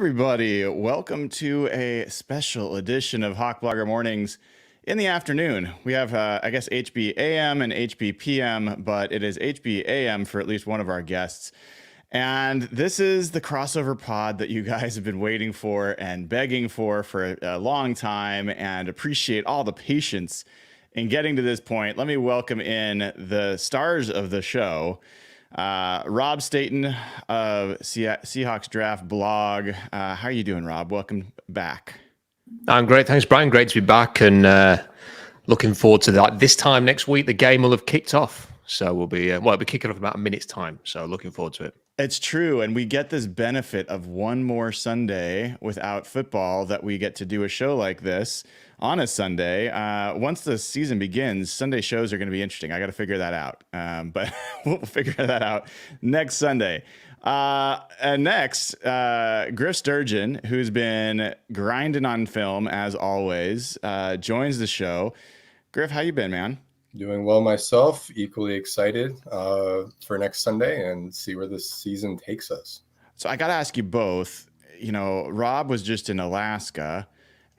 everybody. Welcome to a special edition of Hawk Blogger Mornings in the afternoon. We have, I guess, HB AM and HB PM, but it is HB AM for at least one of our guests. And this is the crossover pod that you guys have been waiting for and begging for a long time, and appreciate all the patience in getting to this point. Let me welcome in the stars of the show. Rob Staton of Seahawks Draft Blog. How are you doing, Rob? Welcome back. I'm great. Thanks, Brian. Great to be back, and looking forward to that. This time next week, the game will have kicked off. So we'll be, it'll be kicking off in about a minute's time. So looking forward to it. It's true. And we get this benefit of one more Sunday without football, that we get to do a show like this on a Sunday. Once the season begins, Sunday shows are going to be interesting. I got to figure that out. But we'll figure that out next Sunday. And next, Griff Sturgeon, who's been grinding on film as always, joins the show. Griff, how you been, man? Doing well myself. Equally excited for next Sunday and see where this season takes us. So I got to ask you both. You know, Rob was just in Alaska.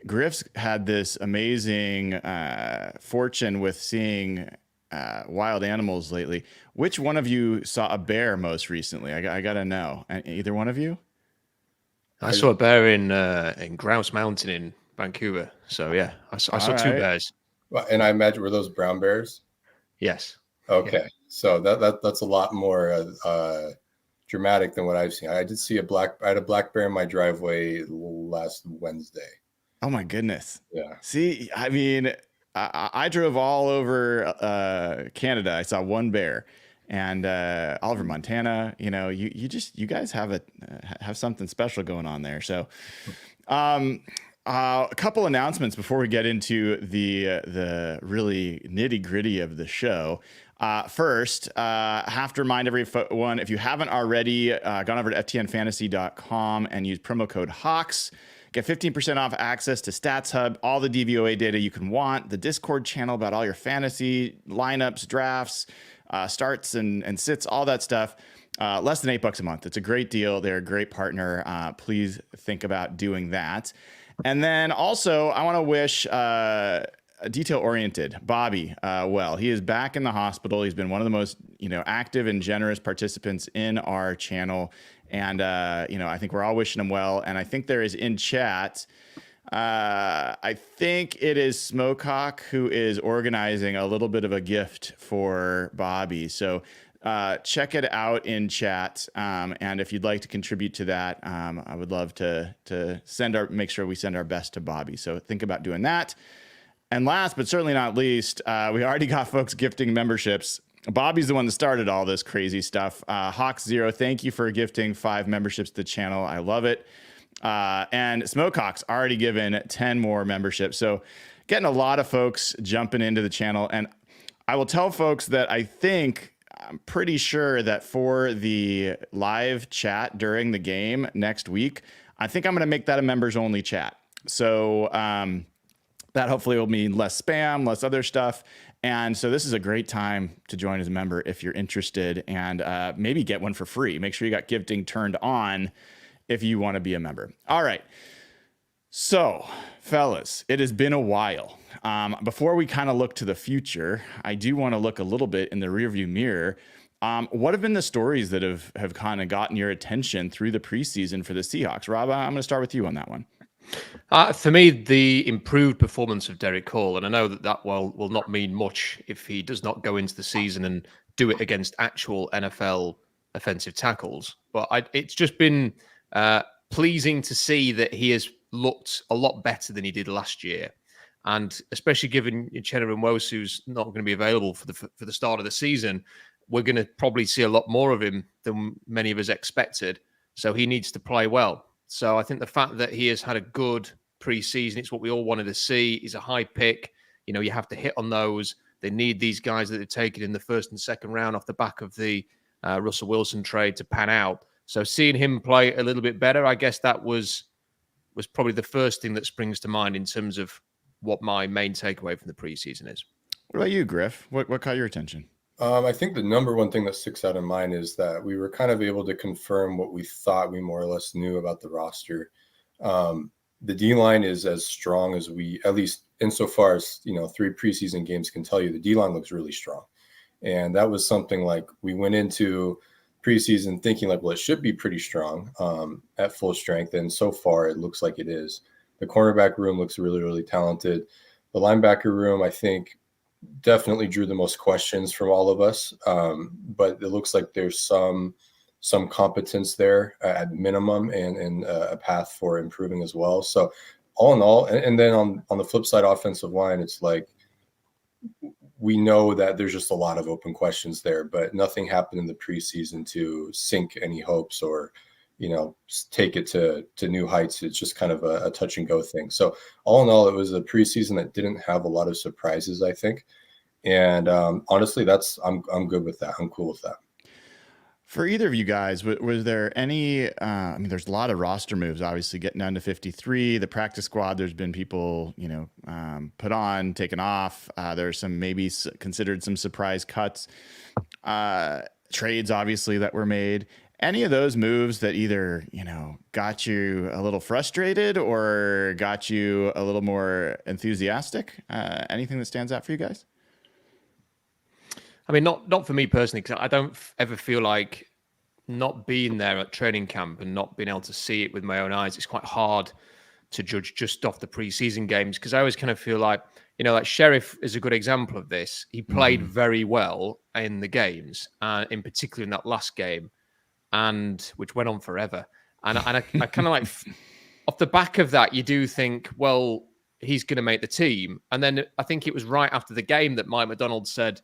Griff's had this amazing fortune with seeing wild animals lately. Which one of you saw a bear most recently? I got to know. Either one of you? I saw a bear in Grouse Mountain in Vancouver. So yeah, I saw two bears. Well, and I imagine, were those brown bears? Yes. Okay, yeah. So that's a lot more dramatic than what I've seen. I did see I had a black bear in my driveway last Wednesday. Oh my goodness. Yeah. See, I mean, I drove all over Canada. I saw one bear, and all over Montana. You know, you guys have something special going on there. So, a couple announcements before we get into the really nitty gritty of the show. First, have to remind everyone, if you haven't already, gone over to ftnfantasy.com and use promo code HAWKS. Get 15% off access to Stats Hub, all the DVOA data you can want, the Discord channel about all your fantasy lineups, drafts, starts and sits, all that stuff. Less than $8 a month. It's a great deal. They're a great partner. Please think about doing that. And then also, I want to wish detail-oriented Bobby well. He is back in the hospital. He's been one of the most active and generous participants in our channel. And, I think we're all wishing him well. And I think there is in chat, I think it is Smokehawk who is organizing a little bit of a gift for Bobby. So check it out in chat. And if you'd like to contribute to that, I would love to make sure we send our best to Bobby. So think about doing that. And last, but certainly not least, we already got folks gifting memberships. Bobby's the one that started all this crazy stuff. Hawk Zero, thank you for gifting 5 memberships to the channel. I love it. And Smokehawk's already given 10 more memberships. So getting a lot of folks jumping into the channel. And I will tell folks that I'm pretty sure that for the live chat during the game next week, I think I'm going to make that a members only chat. So that hopefully will mean less spam, less other stuff. And so this is a great time to join as a member if you're interested, and maybe get one for free. Make sure you got gifting turned on if you want to be a member. All right. So, fellas, it has been a while. Before we kind of look to the future, I do want to look a little bit in the rearview mirror. What have been the stories that have kind of gotten your attention through the preseason for the Seahawks? Rob, I'm going to start with you on that one. For me, the improved performance of Derek Hall, and I know that will not mean much if he does not go into the season and do it against actual NFL offensive tackles. But it's just been pleasing to see that he has looked a lot better than he did last year. And especially given Uchenna Nwosu's not going to be available for the start of the season, we're going to probably see a lot more of him than many of us expected. So he needs to play well. So I think the fact that he has had a good preseason, it's what we all wanted to see. He's a high pick. You have to hit on those. They need these guys that they've taken in the first and second round off the back of the Russell Wilson trade to pan out. So seeing him play a little bit better, I guess that was probably the first thing that springs to mind in terms of what my main takeaway from the preseason is. What about you, Griff? What caught your attention? I think the number one thing that sticks out in mind is that we were kind of able to confirm what we thought we more or less knew about the roster. The D-line is as strong as we, at least insofar as, 3 preseason games can tell you, the D-line looks really strong. And that was something like we went into preseason thinking like, well, it should be pretty strong at full strength. And so far it looks like it is. The cornerback room looks really, really talented. The linebacker room, I think, definitely drew the most questions from all of us. But it looks like there's some competence there at minimum and a path for improving as well. So all in all, and then on the flip side, offensive line, it's like, we know that there's just a lot of open questions there, but nothing happened in the preseason to sink any hopes or, take it to new heights. It's just kind of a touch and go thing. So all in all, it was a preseason that didn't have a lot of surprises, I think. And honestly, I'm good with that. I'm cool with that. For either of you guys, was there any, there's a lot of roster moves, obviously getting down to 53, the practice squad, there's been people, put on, taken off. There's some maybe considered some surprise cuts, trades, obviously, that were made. Any of those moves that either, got you a little frustrated or got you a little more enthusiastic? Anything that stands out for you guys? I mean, not for me personally, because I don't ever feel like not being there at training camp and not being able to see it with my own eyes. It's quite hard to judge just off the preseason games, because I always kind of feel like, like Sheriff is a good example of this. He played very well in the games, in particular in that last game, and which went on forever. And I kind of like, off the back of that, you do think, well, he's going to make the team. And then I think it was right after the game that Mike McDonald said,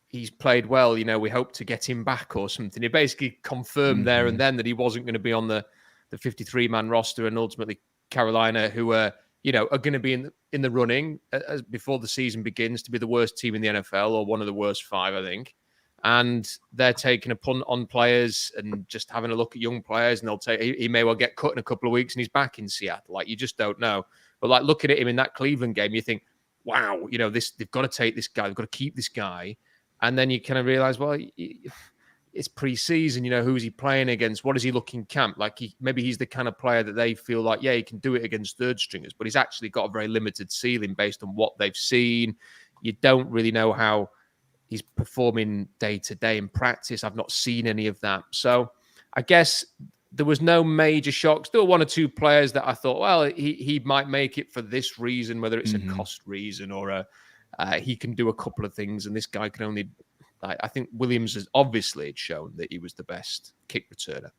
he's played well, we hope to get him back or something. He basically confirmed there and then that he wasn't going to be on the 53-man roster, and ultimately Carolina, who are going to be in the running as before the season begins to be the worst team in the NFL, or one of the worst 5, I think. And they're taking a punt on players and just having a look at young players, and he may well get cut in a couple of weeks and he's back in Seattle. Like, you just don't know. But like, looking at him in that Cleveland game, you think, wow, they've got to take this guy, they've got to keep this guy. And then you kind of realize, well, it's preseason, who's he playing against? What is he looking camp? Like, maybe he's the kind of player that they feel like, yeah, he can do it against third stringers, but he's actually got a very limited ceiling based on what they've seen. You don't really know how he's performing day to day in practice. I've not seen any of that. So I guess there was no major shocks. There were 1 or 2 players that I thought, well, he might make it for this reason, whether it's a cost reason or he can do a couple of things, and this guy can only. I think Williams has obviously shown that he was the best kick returner,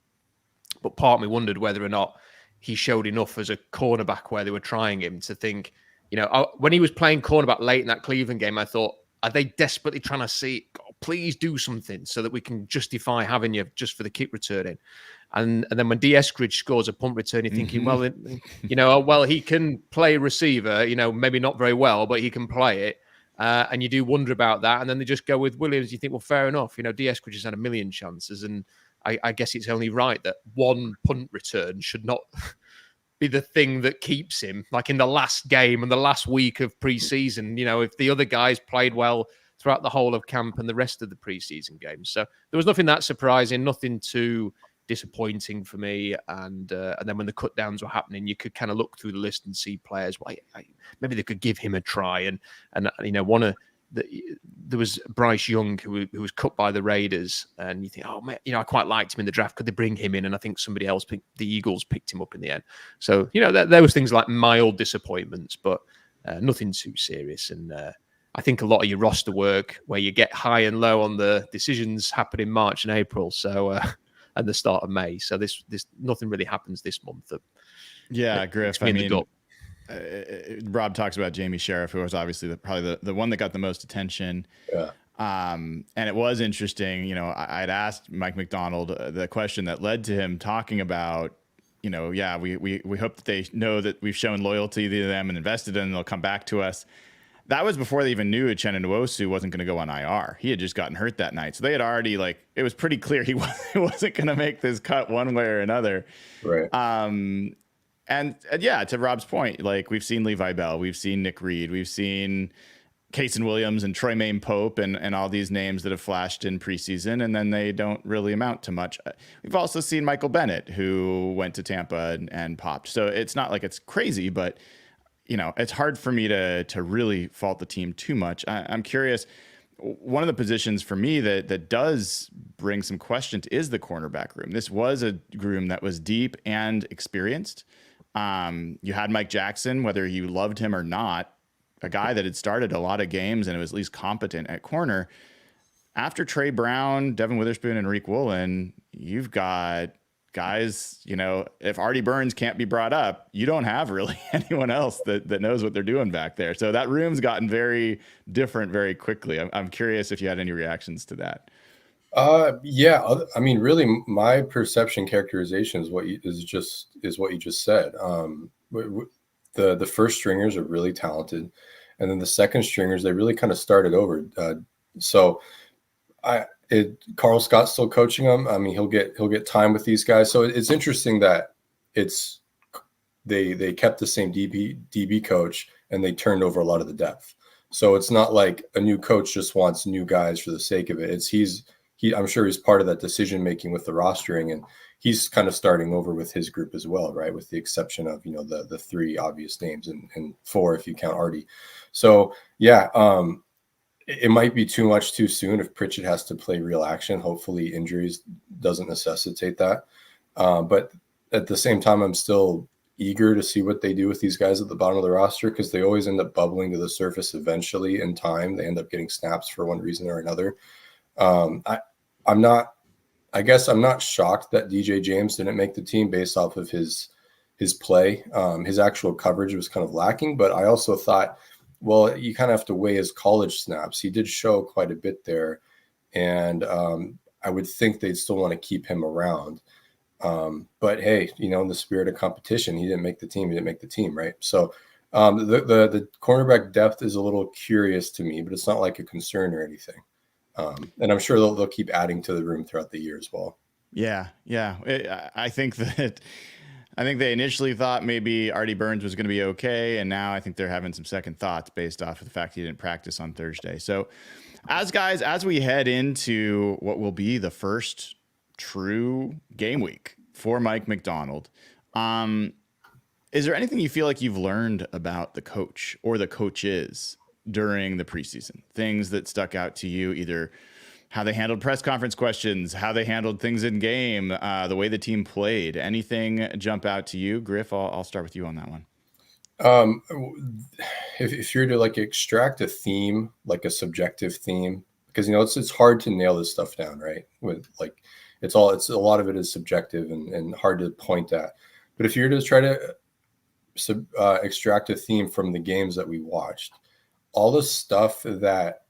but part of me wondered whether or not he showed enough as a cornerback where they were trying him to think. When he was playing cornerback late in that Cleveland game, I thought, are they desperately trying to see, oh, please do something so that we can justify having you just for the kick returning? And then when D. Eskridge scores a punt return, you're thinking, well, he can play receiver, maybe not very well, but he can play it. And you do wonder about that. And then they just go with Williams. You think, well, fair enough. D. Eskridge has had a million chances. And I guess it's only right that one punt return should not be the thing that keeps him. Like in the last game and the last week of preseason, if the other guys played well throughout the whole of camp and the rest of the preseason games. So there was nothing that surprising, nothing too disappointing for me. And then when the cut downs were happening, you could kind of look through the list and see players. Well, maybe they could give him a try. And there was Bryce Young who was cut by the Raiders, and you think, oh man, I quite liked him in the draft. Could they bring him in? And I think somebody else the Eagles picked him up in the end. So there was things like mild disappointments, but nothing too serious. And I think a lot of your roster work where you get high and low on the decisions happen in March and April. So. And the start of May. So this nothing really happens this month. Yeah, Griff. I mean, Rob talks about Jamie Sheriff, who was obviously probably the one that got the most attention. Yeah. And it was interesting. I'd asked Mike McDonald the question that led to him talking about, we hope that they know that we've shown loyalty to them and invested in them, and they'll come back to us. That was before they even knew Uchenna Nwosu wasn't going to go on IR. He had just gotten hurt that night. So they had already, it was pretty clear he wasn't going to make this cut one way or another. Right. And yeah, to Rob's point, we've seen Levi Bell, we've seen Nick Reed, we've seen Casey Williams and Troy Maine Pope and all these names that have flashed in preseason, and then they don't really amount to much. We've also seen Michael Bennett, who went to Tampa and popped. So it's not like it's crazy, but it's hard for me to really fault the team too much. I'm curious. One of the positions for me that does bring some questions is the cornerback room. This was a room that was deep and experienced. You had Mike Jackson, whether you loved him or not, a guy that had started a lot of games and was at least competent at corner. After Trey Brown, Devin Witherspoon, and Reek Woolen, you've got guys, if Artie Burns can't be brought up, you don't have really anyone else that knows what they're doing back there. So that room's gotten very different very quickly. I'm curious if you had any reactions to that. Yeah. I mean, really, my perception characterization is what you just said. The first stringers are really talented, and then the second stringers, they really kind of started over. Carl Scott's still coaching them. I mean, he'll get time with these guys. So it's interesting that they kept the same DB coach and they turned over a lot of the depth. So it's not like a new coach just wants new guys for the sake of it. I'm sure he's part of that decision making with the rostering, and he's kind of starting over with his group as well, right? With the exception of the three obvious names and four if you count Artie. So yeah, it might be too much too soon if Pritchett has to play real action. Hopefully injuries doesn't necessitate that. But at the same time, I'm still eager to see what they do with these guys at the bottom of the roster, because they always end up bubbling to the surface eventually in time. They end up getting snaps for one reason or another. I guess I'm not shocked that DJ James didn't make the team based off of his play. His actual coverage was kind of lacking, but I also thought, well, you kind of have to weigh his college snaps. He did show quite a bit there, and I would think they'd still want to keep him around. But hey, in the spirit of competition, he didn't make the team, right? So the cornerback depth is a little curious to me, but it's not like a concern or anything. And I'm sure they'll keep adding to the room throughout the year as well. Yeah. I think they initially thought maybe Artie Burns was going to be okay, and now I think they're having some second thoughts based off of the fact he didn't practice on Thursday. So as we head into what will be the first true game week for Mike McDonald, is there anything you feel like you've learned about the coach or the coaches during the preseason? Things that stuck out to you, either how they handled press conference questions, how they handled things in game, the way the team played. Anything jump out to you? Griff, I'll start with you on that one. If you're to extract a theme, like a subjective theme, because it's hard to nail this stuff down, right? With it's a lot of it is subjective and hard to point at. But if you're to try to extract a theme from the games that we watched, all the stuff that,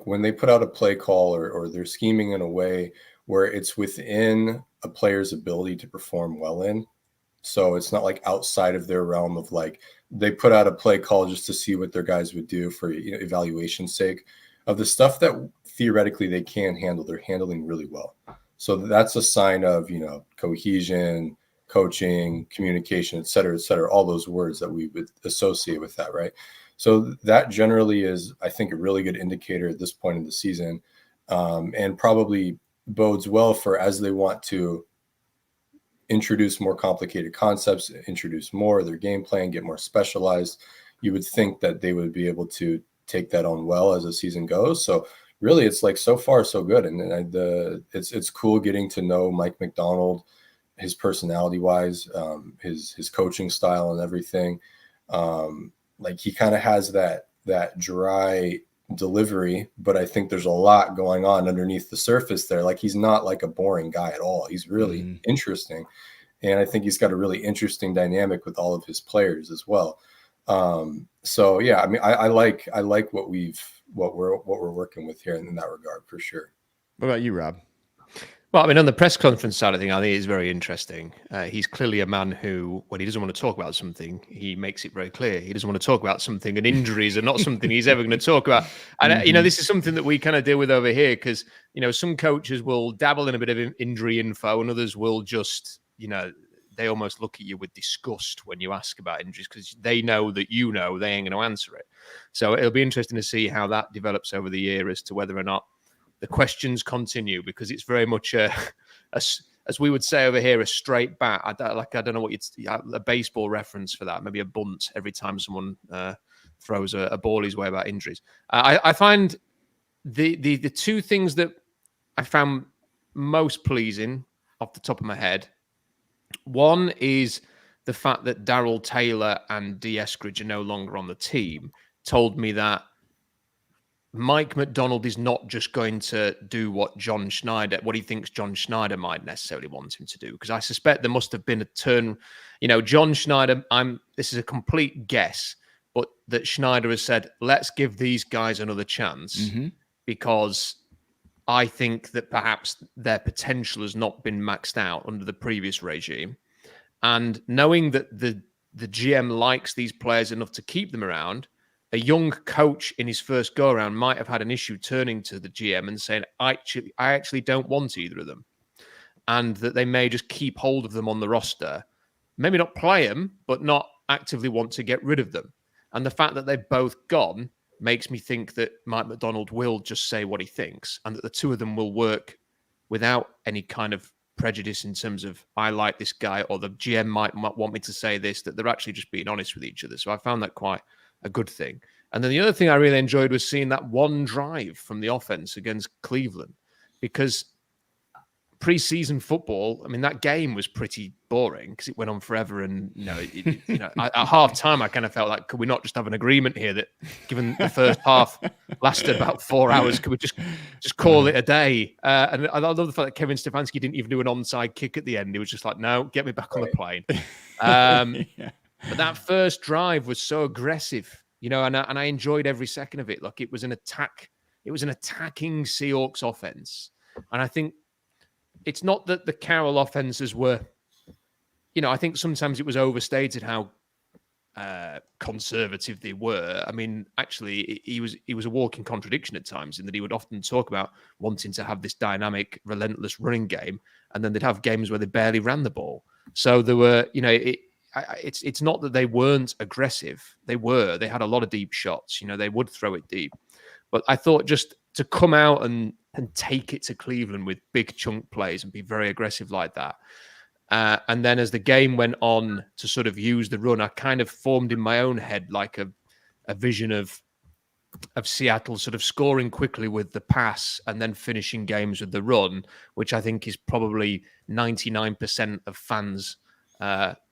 when they put out a play call or they're scheming in a way where it's within a player's ability to perform well in. So it's not outside of their realm of they put out a play call just to see what their guys would do for evaluation's sake. Of the stuff that theoretically they can handle, they're handling really well. So that's a sign of, cohesion, coaching, communication, et cetera, all those words that we would associate with that, right? So that generally is, I think, a really good indicator at this point in the season, and probably bodes well for as they want to introduce more complicated concepts, introduce more of their game plan, get more specialized. You would think that they would be able to take that on well as the season goes. So really, it's so far so good, and it's cool getting to know Mike McDonald, his personality wise, his coaching style and everything. He kind of has that dry delivery, but I think there's a lot going on underneath the surface there. He's not a boring guy at all. He's really interesting. And I think he's got a really interesting dynamic with all of his players as well. So yeah, I mean, I like what we're working with here in that regard for sure. What about you, Rob? Well, I mean, on the press conference side of things, I think it's very interesting. He's clearly a man who, when he doesn't want to talk about something, he makes it very clear. He doesn't want to talk about something, and injuries are not something he's ever going to talk about. And, this is something that we kind of deal with over here because, some coaches will dabble in a bit of injury info and others will just, they almost look at you with disgust when you ask about injuries because they know that you know they ain't going to answer it. So it'll be interesting to see how that develops over the year as to whether or not the questions continue, because it's very much as we would say over here, a straight bat. I don't know what a baseball reference for that. Maybe a bunt every time someone throws a ball his way about injuries. I find the two things that I found most pleasing off the top of my head. One is the fact that Darrell Taylor and D. Eskridge are no longer on the team told me that Mike McDonald is not just going to do what he thinks John Schneider might necessarily want him to do. Because I suspect there must have been a turn, John Schneider, this is a complete guess, but that Schneider has said, let's give these guys another chance because I think that perhaps their potential has not been maxed out under the previous regime. And knowing that the GM likes these players enough to keep them around, a young coach in his first go-around might have had an issue turning to the GM and saying, I actually don't want either of them. And that they may just keep hold of them on the roster, maybe not play them, but not actively want to get rid of them. And the fact that they've both gone makes me think that Mike McDonald will just say what he thinks and that the two of them will work without any kind of prejudice in terms of, I like this guy, or the GM might want me to say this, that they're actually just being honest with each other. So I found that quite a good thing. And then the other thing I really enjoyed was seeing that one drive from the offense against Cleveland, because preseason football, I mean, that game was pretty boring because it went on forever. And, at half time, I kind of felt like, could we not just have an agreement here that given the first half lasted about 4 hours, could we just call it a day? And I love the fact that Kevin Stefanski didn't even do an onside kick at the end. He was just like, no, get me back on the plane. But that first drive was so aggressive, and I enjoyed every second of it. Like, it was an attack. It was an attacking Seahawks offense. And I think it's not that the Carroll offenses were, I think sometimes it was overstated how conservative they were. I mean, actually, he was a walking contradiction at times in that he would often talk about wanting to have this dynamic, relentless running game, and then they'd have games where they barely ran the ball. So there were, it's not that they weren't aggressive. They were. They had a lot of deep shots. They would throw it deep. But I thought just to come out and take it to Cleveland with big chunk plays and be very aggressive like that. And then as the game went on to sort of use the run, I kind of formed in my own head like a vision of Seattle sort of scoring quickly with the pass and then finishing games with the run, which I think is probably 99% of fans'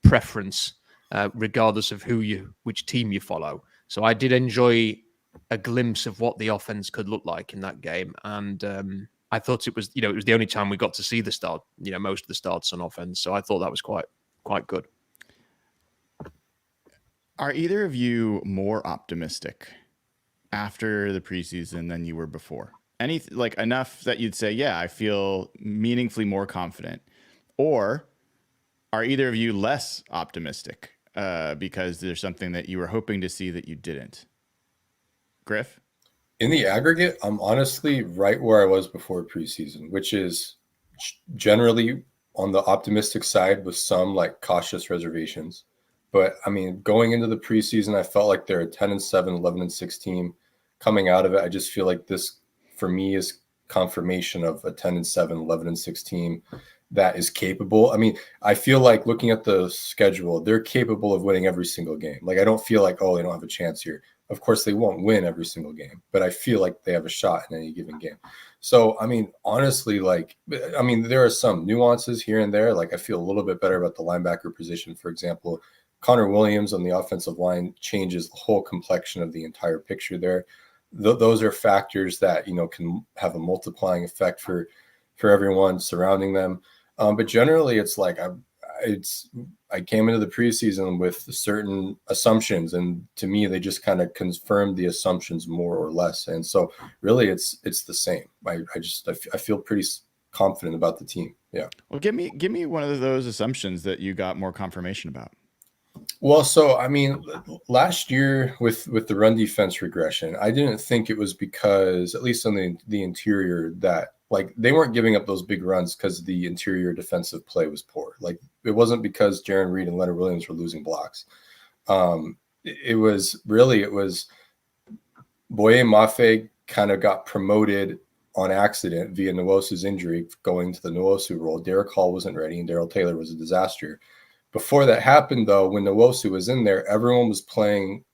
preference, regardless of which team you follow. So I did enjoy a glimpse of what the offense could look like in that game, and I thought it was the only time we got to see the start, most of the starts on offense. So I thought that was quite good. Are either of you more optimistic after the preseason than you were before? Enough that you'd say, yeah, I feel meaningfully more confident, or are either of you less optimistic because there's something that you were hoping to see that you didn't? Griff? In the aggregate, I'm honestly right where I was before preseason, which is generally on the optimistic side with some cautious reservations. But I mean, going into the preseason, I felt like they're a 10-7, 11-6 team. Coming out of it, I just feel like this, for me, is confirmation of a 10-7, 11-6 team that is capable. I mean, I feel like looking at the schedule, they're capable of winning every single game. I don't feel like, they don't have a chance here. Of course, they won't win every single game, but I feel like they have a shot in any given game. So, I mean, honestly, there are some nuances here and there. I feel a little bit better about the linebacker position. For example, Connor Williams on the offensive line changes the whole complexion of the entire picture there. Those are factors that, can have a multiplying effect for everyone surrounding them. But generally, it's I came into the preseason with certain assumptions, and to me, they just kind of confirmed the assumptions more or less. And so, really, it's the same. I feel pretty confident about the team. Yeah. Well, give me one of those assumptions that you got more confirmation about. Well, so I mean, last year with the run defense regression, I didn't think it was because, at least on the interior, that Like they weren't giving up those big runs because the interior defensive play was poor. Like it wasn't because Jaron Reed and Leonard Williams were losing blocks. It was Boye Mafe kind of got promoted on accident via Nwosu's injury, going to the Nwosu role. Derek Hall wasn't ready, and Darrell Taylor was a disaster. Before that happened, though, when Nwosu was in there, everyone was playing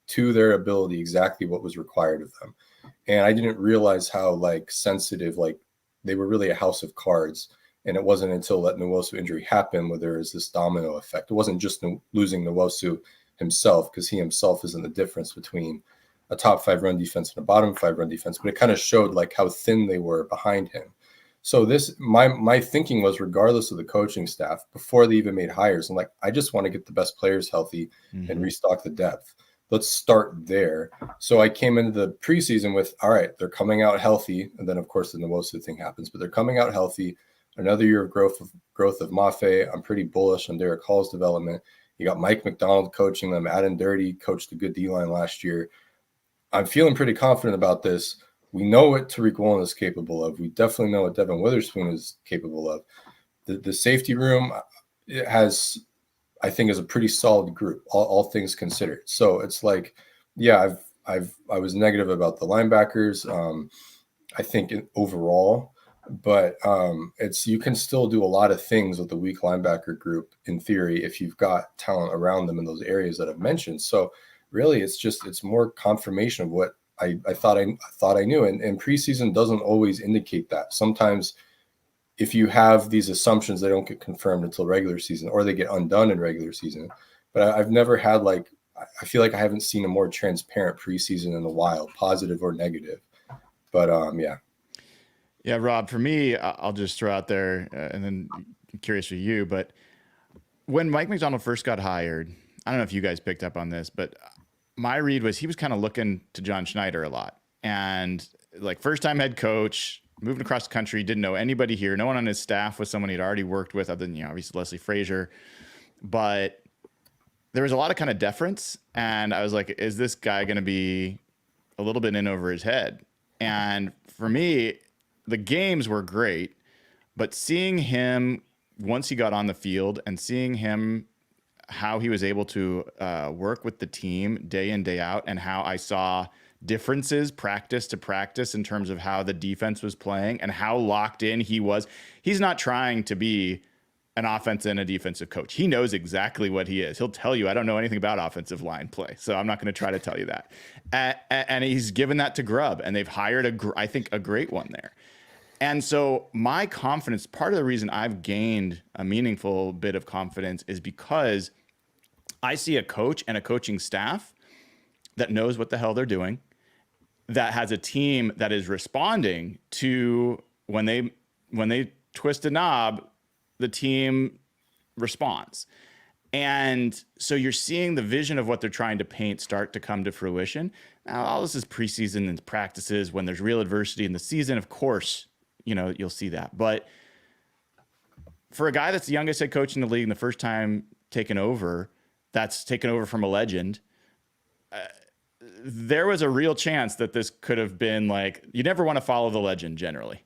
to their ability exactly what was required of them. And I didn't realize how sensitive, they were really a house of cards. And it wasn't until that Nwosu injury happened where there is this domino effect. It wasn't just losing Nwosu himself, because he himself isn't the difference between a top 5 run defense and a bottom 5 run defense, but it kind of showed how thin they were behind him. So my thinking was, regardless of the coaching staff, before they even made hires, I'm I just want to get the best players healthy and restock the depth. Let's start there. So I came into the preseason with, all right, they're coming out healthy. And then of course the Nwosu thing happens, but they're coming out healthy. Another year of growth of Mafe. I'm pretty bullish on Derek Hall's development. You got Mike McDonald coaching them. Adam Dirty coached a good D-line last year. I'm feeling pretty confident about this. We know what Tariq Woolen is capable of. We definitely know what Devin Witherspoon is capable of. The safety room has, I think, is a pretty solid group, all things considered. So it's I was negative about the linebackers. I think overall, but you can still do a lot of things with the weak linebacker group in theory if you've got talent around them in those areas that I've mentioned. So really, it's more confirmation of what I thought I knew, and preseason doesn't always indicate that. Sometimes if you have these assumptions, they don't get confirmed until regular season, or they get undone in regular season. But I've never had I feel like I haven't seen a more transparent preseason in a while, positive or negative. But yeah, Rob, for me, I'll just throw out there, and then I'm curious for you, but when Mike McDonald first got hired, I don't know if you guys picked up on this, but my read was he was kind of looking to John Schneider a lot, and first time head coach, moving across the country, didn't know anybody here. No one on his staff was someone he'd already worked with other than, obviously Leslie Frazier, but there was a lot of kind of deference. And I was like, is this guy going to be a little bit in over his head? And for me, the games were great, but seeing him once he got on the field and seeing him, how he was able to work with the team day in, day out, and how I saw differences practice to practice in terms of how the defense was playing and how locked in he was. He's not trying to be an offensive and a defensive coach. He knows exactly what he is. He'll tell you, I don't know anything about offensive line play, so I'm not going to try to tell you that. And he's given that to Grubb, and they've hired I think a great one there. And so my confidence, part of the reason I've gained a meaningful bit of confidence is because I see a coach and a coaching staff that knows what the hell they're doing, that has a team that is responding to when they twist a knob, the team responds. And so you're seeing the vision of what they're trying to paint start to come to fruition. Now, all this is preseason and practices. When there's real adversity in the season, of course, you'll see that. But for a guy that's the youngest head coach in the league and the first time that's taken over from a legend, there was a real chance that this could have been you never want to follow the legend generally.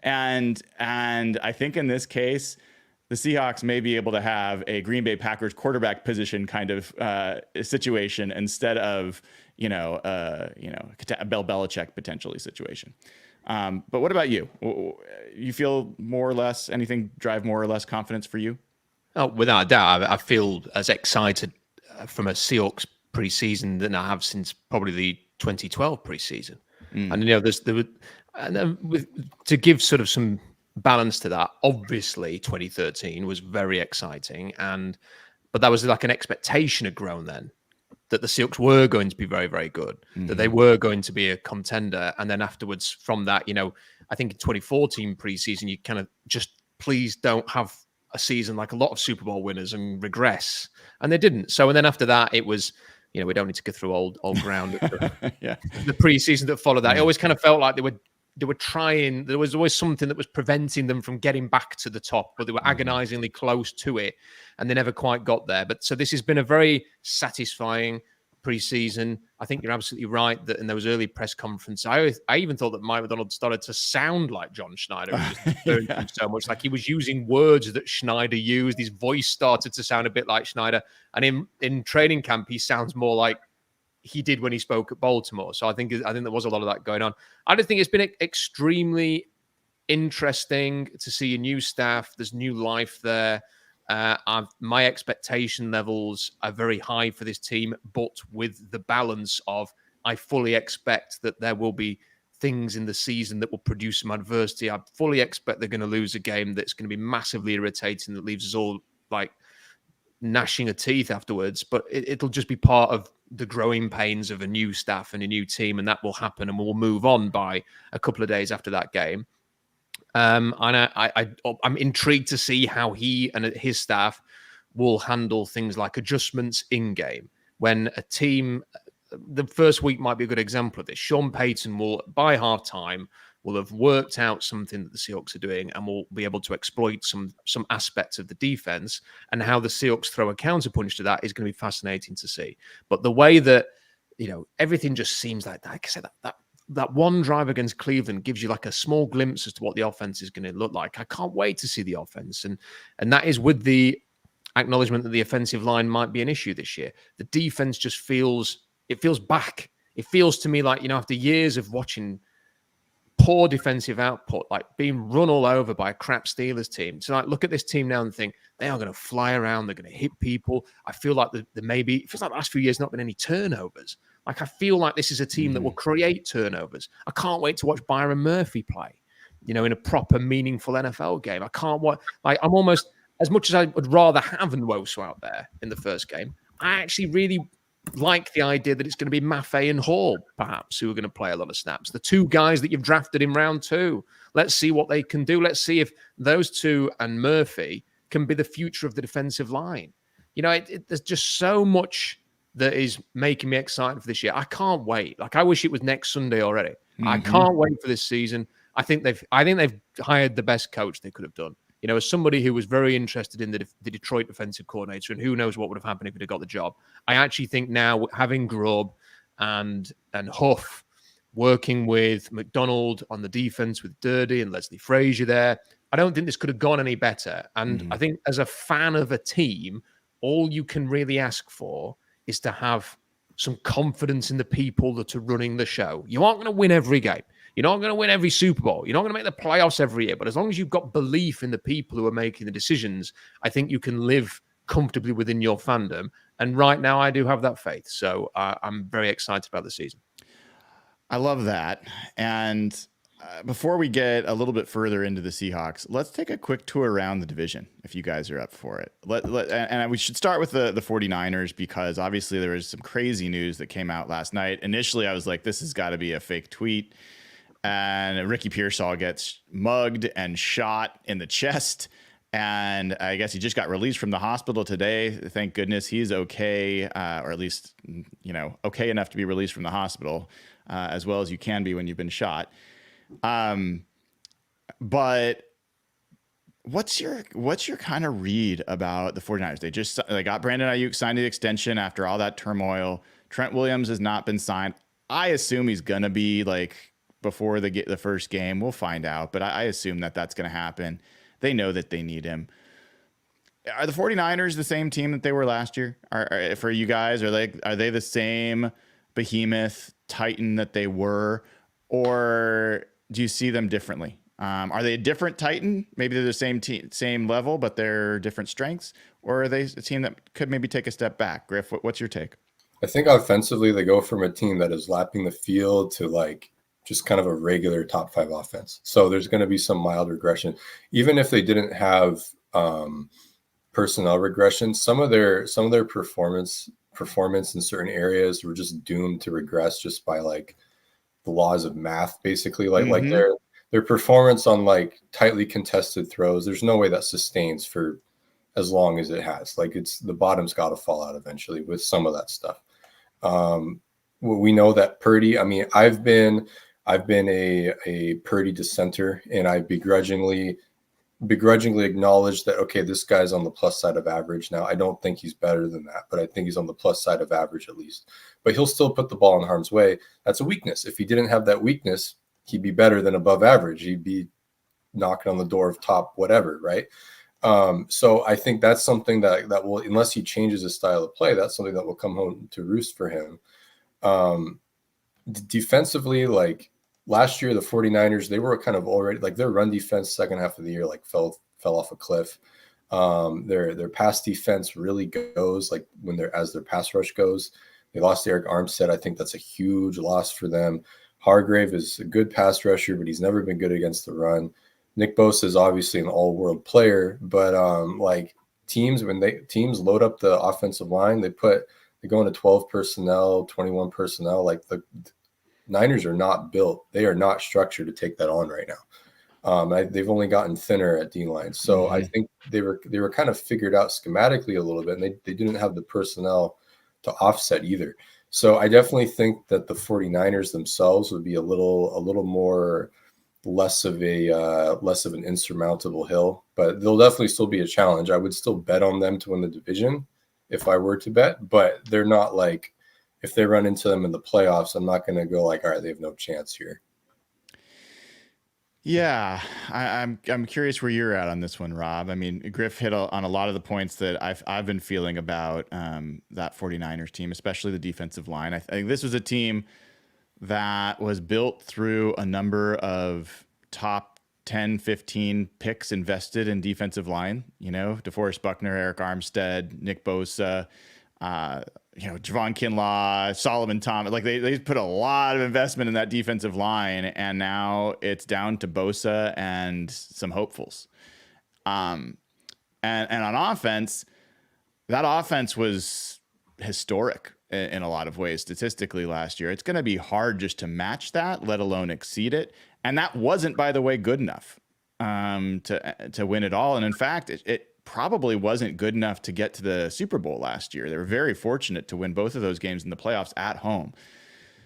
and I think in this case, the Seahawks may be able to have a Green Bay Packers quarterback position kind of situation instead of, a Bill Belichick potentially situation. But what about you? You feel more or less, anything drive more or less confidence for you? Oh, without a doubt, I feel as excited from a Seahawks preseason than I have since probably the 2012 preseason. And to give sort of some balance to that, obviously 2013 was very exciting, but that was an expectation had grown then that the Seahawks were going to be very, very good, that they were going to be a contender, and then afterwards from that, I think in 2014 preseason, you kind of just please don't have a season like a lot of Super Bowl winners and regress, and they didn't. So, and then after that, it was, we don't need to go through old ground. Yeah. The preseason that followed that, it always kind of felt like they were trying. There was always something that was preventing them from getting back to the top, but they were agonizingly close to it, and they never quite got there. But so this has been a very satisfying preseason. I think you're absolutely right that in those early press conferences, I even thought that Mike McDonald started to sound like John Schneider. He just turned him so much, like he was using words that Schneider used. His voice started to sound a bit like Schneider. And in training camp, he sounds more like he did when he spoke at Baltimore. So I think there was a lot of that going on. I just think it's been extremely interesting to see a new staff. There's new life there. My expectation levels are very high for this team, but with the balance of I fully expect that there will be things in the season that will produce some adversity. I fully expect they're going to lose a game that's going to be massively irritating, that leaves us all like gnashing of teeth afterwards. But it'll just be part of the growing pains of a new staff and a new team, and that will happen, and we'll move on by a couple of days after that game. And I'm intrigued to see how he and his staff will handle things like adjustments in game. When a team, the first week might be a good example of this. Sean Payton will, by halftime, will have worked out something that the Seahawks are doing and will be able to exploit some aspects of the defense, and how the Seahawks throw a counterpunch to that is going to be fascinating to see. But the way that, everything just seems like I said, that one drive against Cleveland gives you like a small glimpse as to what the offense is going to look like. I can't wait to see the offense. And that is with the acknowledgement that the offensive line might be an issue this year. The defense just feels back. It feels to me like, after years of watching poor defensive output, like being run all over by a crap Steelers team, to like look at this team now and think they are going to fly around, they're going to hit people. I feel like it feels like the last few years not been any turnovers. Like, I feel like this is a team that will create turnovers. I can't wait to watch Byron Murphy play, in a proper, meaningful NFL game. I can't watch. Like, I'm almost, as much as I would rather have Nwosu out there in the first game, I actually really like the idea that it's going to be Maffei and Hall, perhaps, who are going to play a lot of snaps. The two guys that you've drafted in round 2. Let's see what they can do. Let's see if those two and Murphy can be the future of the defensive line. There's just so much that is making me excited for this year. I can't wait. Like, I wish it was next Sunday already. Mm-hmm. I can't wait for this season. I think they've hired the best coach they could have done. As somebody who was very interested in the Detroit defensive coordinator, and who knows what would have happened if he'd have got the job. I actually think now, having Grubb and Huff working with McDonald on the defense, with Dirty and Leslie Frazier there, I don't think this could have gone any better. And I think as a fan of a team, all you can really ask for is to have some confidence in the people that are running the show. You aren't going to win every game. You're not going to win every Super Bowl. You're not going to make the playoffs every year. But as long as you've got belief in the people who are making the decisions, I think you can live comfortably within your fandom. And right now, I do have that faith. So I'm very excited about the season. I love that. And before we get a little bit further into the Seahawks, let's take a quick tour around the division, if you guys are up for it. And we should start with the 49ers, because obviously there was some crazy news that came out last night. Initially, I was like, this has got to be a fake tweet. And Ricky Pearsall gets mugged and shot in the chest. And I guess he just got released from the hospital today. Thank goodness he's okay, or at least, okay enough to be released from the hospital, as well as you can be when you've been shot. But what's your kind of read about the 49ers? They got Brandon Ayuk, signed the extension after all that turmoil. Trent Williams has not been signed. I assume he's going to be before the first game. We'll find out, but I assume that's going to happen. They know that they need him. Are the 49ers the same team that they were last year? For you guys, are they the same behemoth titan that they were, or do you see them differently? Are they a different Titan? Maybe they're the same level, but they're different strengths, or are they a team that could maybe take a step back? Griff, what's your take? I think offensively, they go from a team that is lapping the field to just kind of a regular top 5 offense. So there's going to be some mild regression, even if they didn't have personnel regression. Some of their performance in certain areas were just doomed to regress just by the laws of math, basically. Like their performance on tightly contested throws, there's no way that sustains for as long as it has. It's the bottom's got to fall out eventually with some of that stuff. We know that Purdy, I've been a Purdy dissenter, and I begrudgingly begrudgingly acknowledge that, okay, this guy's on the plus side of average. Now, I don't think he's better than that, but I think he's on the plus side of average at least. But he'll still put the ball in harm's way. That's a weakness. If he didn't have that weakness, he'd be better than above average. He'd be knocking on the door of top whatever, right? So I think that's something that will, unless he changes his style of play, that's something that will come home to roost for him. Defensively, like last year, the 49ers, they were kind of already like their run defense second half of the year, like fell off a cliff. Their pass defense really goes like as their pass rush goes. They lost Eric Armstead. I think that's a huge loss for them. Hargrave is a good pass rusher, but he's never been good against the run. Nick Bosa is obviously an all-world player, but like teams load up the offensive line, they go into 12 personnel, 21 personnel. Like the Niners are not built; they are not structured to take that on right now. They've only gotten thinner at D-line, so I think they were kind of figured out schematically a little bit, and they didn't have the personnel to offset either. So I definitely think that the 49ers themselves would be a little more less of an insurmountable hill, but they'll definitely still be a challenge. I would still bet on them to win the division if I were to bet, but they're not like, if they run into them in the playoffs, I'm not going to go like, all right, they have no chance here. Yeah, I'm curious where you're at on this one, Rob. I mean, Griff hit on a lot of the points that I've been feeling about that 49ers team, especially the defensive line. I think this was a team that was built through a number of top 10, 15 picks invested in defensive line. You know, DeForest Buckner, Eric Armstead, Nick Bosa, Javon Kinlaw, Solomon Thomas. Like they put a lot of investment in that defensive line, and now it's down to Bosa and some hopefuls. And on offense, that offense was historic in a lot of ways statistically last year. It's going to be hard just to match that, let alone exceed it. And that wasn't, by the way, good enough to win it all. And in fact, it probably wasn't good enough to get to the Super Bowl last year. They were very fortunate to win both of those games in the playoffs at home.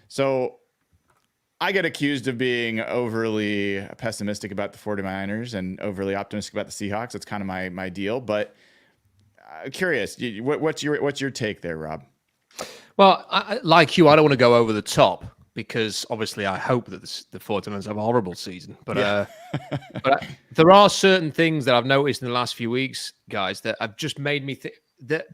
So I get accused of being overly pessimistic about the 49ers and overly optimistic about the Seahawks. That's kind of my deal. But I'm curious, what's your take there, Rob? Well, like you, I don't want to go over the top because obviously I hope that the 49ers have a horrible season. But there are certain things that I've noticed in the last few weeks, guys, that have just made me think that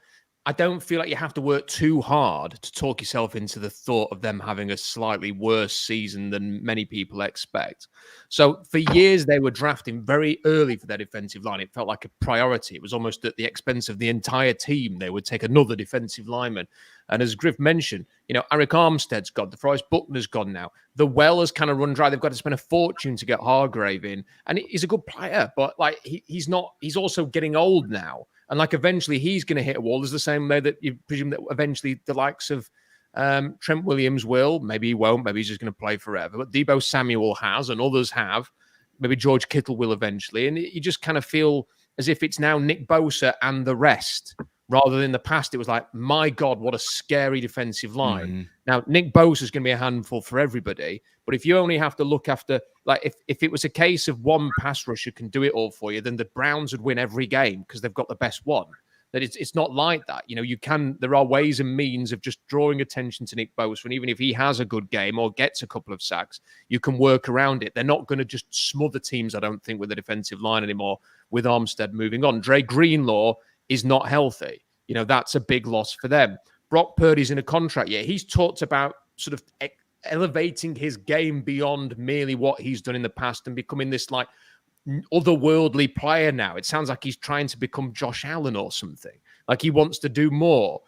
I don't feel like you have to work too hard to talk yourself into the thought of them having a slightly worse season than many people expect. So for years, they were drafting very early for their defensive line. It felt like a priority. It was almost at the expense of the entire team. They would take another defensive lineman. And as Griff mentioned, Eric Armstead's gone. DeForest Buckner's gone now. The well has kind of run dry. They've got to spend a fortune to get Hargrave in. And he's a good player, but like he's not. He's also getting old now. And like eventually he's going to hit a wall. There's the same way that you presume that eventually the likes of Trent Williams will. Maybe he won't. Maybe he's just going to play forever. But Deebo Samuel has, and others have. Maybe George Kittle will eventually. And you just kind of feel as if it's now Nick Bosa and the rest. Rather than in the past, it was like, my God, what a scary defensive line. Mm-hmm. Now, Nick Bosa is going to be a handful for everybody. But if you only have to look after, like, if it was a case of one pass rusher can do it all for you, then the Browns would win every game because they've got the best one. That it's not like that. There are ways and means of just drawing attention to Nick Bosa. And even if he has a good game or gets a couple of sacks, you can work around it. They're not going to just smother teams, I don't think, with the defensive line anymore, with Armstead moving on. Dre Greenlaw is not healthy. That's a big loss for them. Brock Purdy's in a contract year. He's talked about sort of elevating his game beyond merely what he's done in the past and becoming this like otherworldly player now. It sounds like he's trying to become Josh Allen or something. Like he wants to do more.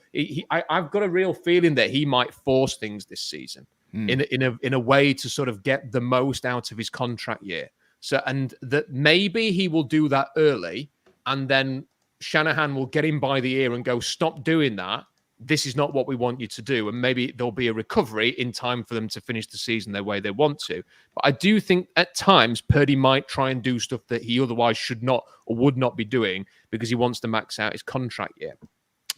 I've got a real feeling that he might force things this season in a way to sort of get the most out of his contract year. So, and that maybe he will do that early and then Shanahan will get him by the ear and go, stop doing that. This is not what we want you to do. And maybe there'll be a recovery in time for them to finish the season the way they want to. But I do think at times Purdy might try and do stuff that he otherwise should not or would not be doing because he wants to max out his contract year.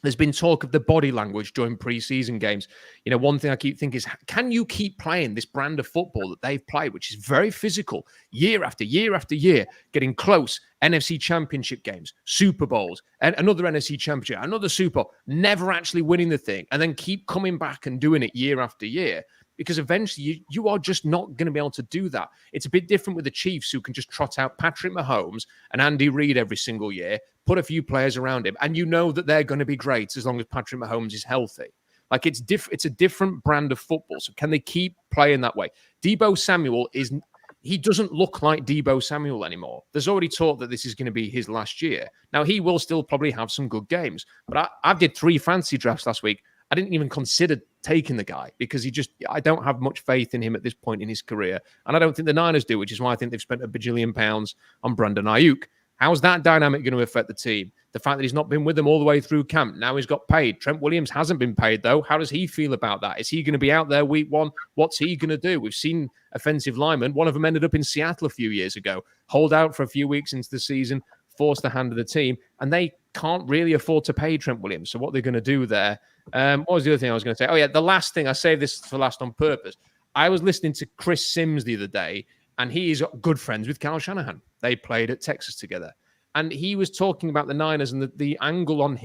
There's been talk of the body language during preseason games. You know, one thing I keep thinking is, can you keep playing this brand of football that they've played, which is very physical, year after year after year, getting close, NFC Championship games, Super Bowls, and another NFC Championship, another Super Bowl, never actually winning the thing, and then keep coming back and doing it year after year? Because eventually you are just not going to be able to do that. It's a bit different with the Chiefs, who can just trot out Patrick Mahomes and Andy Reid every single year, put a few players around him, and you know that they're going to be great as long as Patrick Mahomes is healthy. Like, it's a different brand of football. So can they keep playing that way? Deebo Samuel he doesn't look like Deebo Samuel anymore. There's already talk that this is going to be his last year. Now, he will still probably have some good games, but I did 3 fantasy drafts last week. I didn't even consider taking the guy because I don't have much faith in him at this point in his career. And I don't think the Niners do, which is why I think they've spent £1 bajillion on Brandon Ayuk. How's that dynamic going to affect the team? The fact that he's not been with them all the way through camp. Now he's got paid. Trent Williams hasn't been paid, though. How does he feel about that? Is he going to be out there week 1? What's he going to do? We've seen offensive linemen. One of them ended up in Seattle a few years ago. Hold out for a few weeks into the season, force the hand of the team, and they can't really afford to pay Trent Williams. So what they're going to do there? What was the other thing I was going to say? Oh, yeah, the last thing. I saved this for last on purpose. I was listening to Chris Sims the other day, and he is good friends with Kyle Shanahan. They played at Texas together. And he was talking about the Niners, and the angle on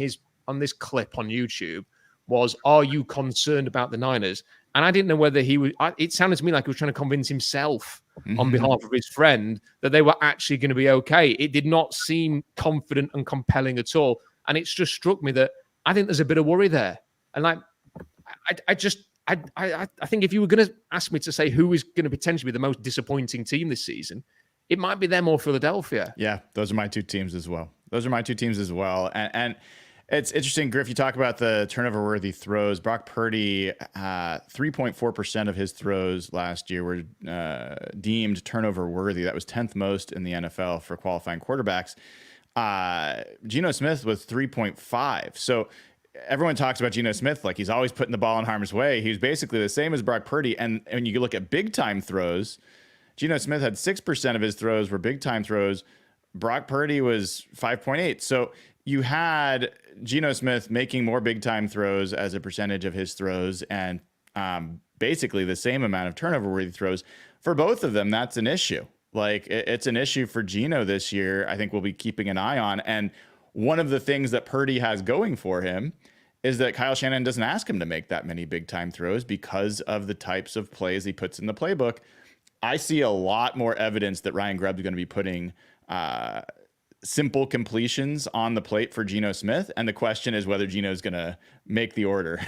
this clip on YouTube was, are you concerned about the Niners? And I didn't know whether it sounded to me like he was trying to convince himself on behalf of his friend that they were actually going to be okay. It did not seem confident and compelling at all. And it's just struck me that I think there's a bit of worry there. And like, I think if you were going to ask me to say who is going to potentially be the most disappointing team this season, it might be them or Philadelphia. Yeah, those are my 2 teams as well. And it's interesting, Griff, you talk about the turnover-worthy throws. Brock Purdy, 3.4% of his throws last year were deemed turnover-worthy. That was 10th most in the NFL for qualifying quarterbacks. Geno Smith was 3.5. So everyone talks about Geno Smith like he's always putting the ball in harm's way. He was basically the same as Brock Purdy. And when you look at big-time throws, Geno Smith had 6% of his throws were big-time throws. Brock Purdy was 5.8. So you had Geno Smith making more big-time throws as a percentage of his throws and basically the same amount of turnover-worthy throws. For both of them, that's an issue. Like, it's an issue for Geno this year. I think we'll be keeping an eye on. And one of the things that Purdy has going for him is that Kyle Shanahan doesn't ask him to make that many big-time throws because of the types of plays he puts in the playbook. I see a lot more evidence that Ryan Grubb is going to be putting simple completions on the plate for Geno Smith. And the question is whether Geno's going to make the order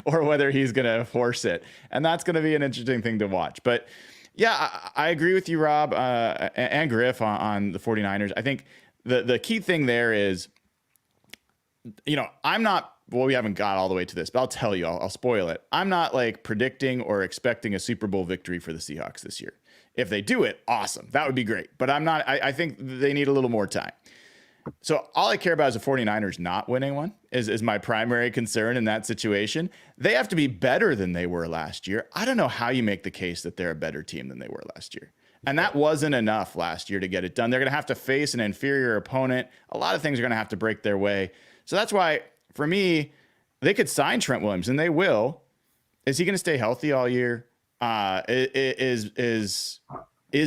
or whether he's going to force it. And that's going to be an interesting thing to watch. But yeah, I agree with you, Rob, and Griff on the 49ers. I think the key thing there is, we haven't got all the way to this, but I'll tell you, I'll spoil it. I'm not like predicting or expecting a Super Bowl victory for the Seahawks this year. If they do it, awesome. That would be great. But I'm not, I think they need a little more time. So all I care about is the 49ers not winning one is my primary concern in that situation. They have to be better than they were last year. I don't know how you make the case that they're a better team than they were last year. And that wasn't enough last year to get it done. They're going to have to face an inferior opponent. A lot of things are going to have to break their way. So that's why, for me, they could sign Trent Williams, and they will. Is he going to stay healthy all year? Is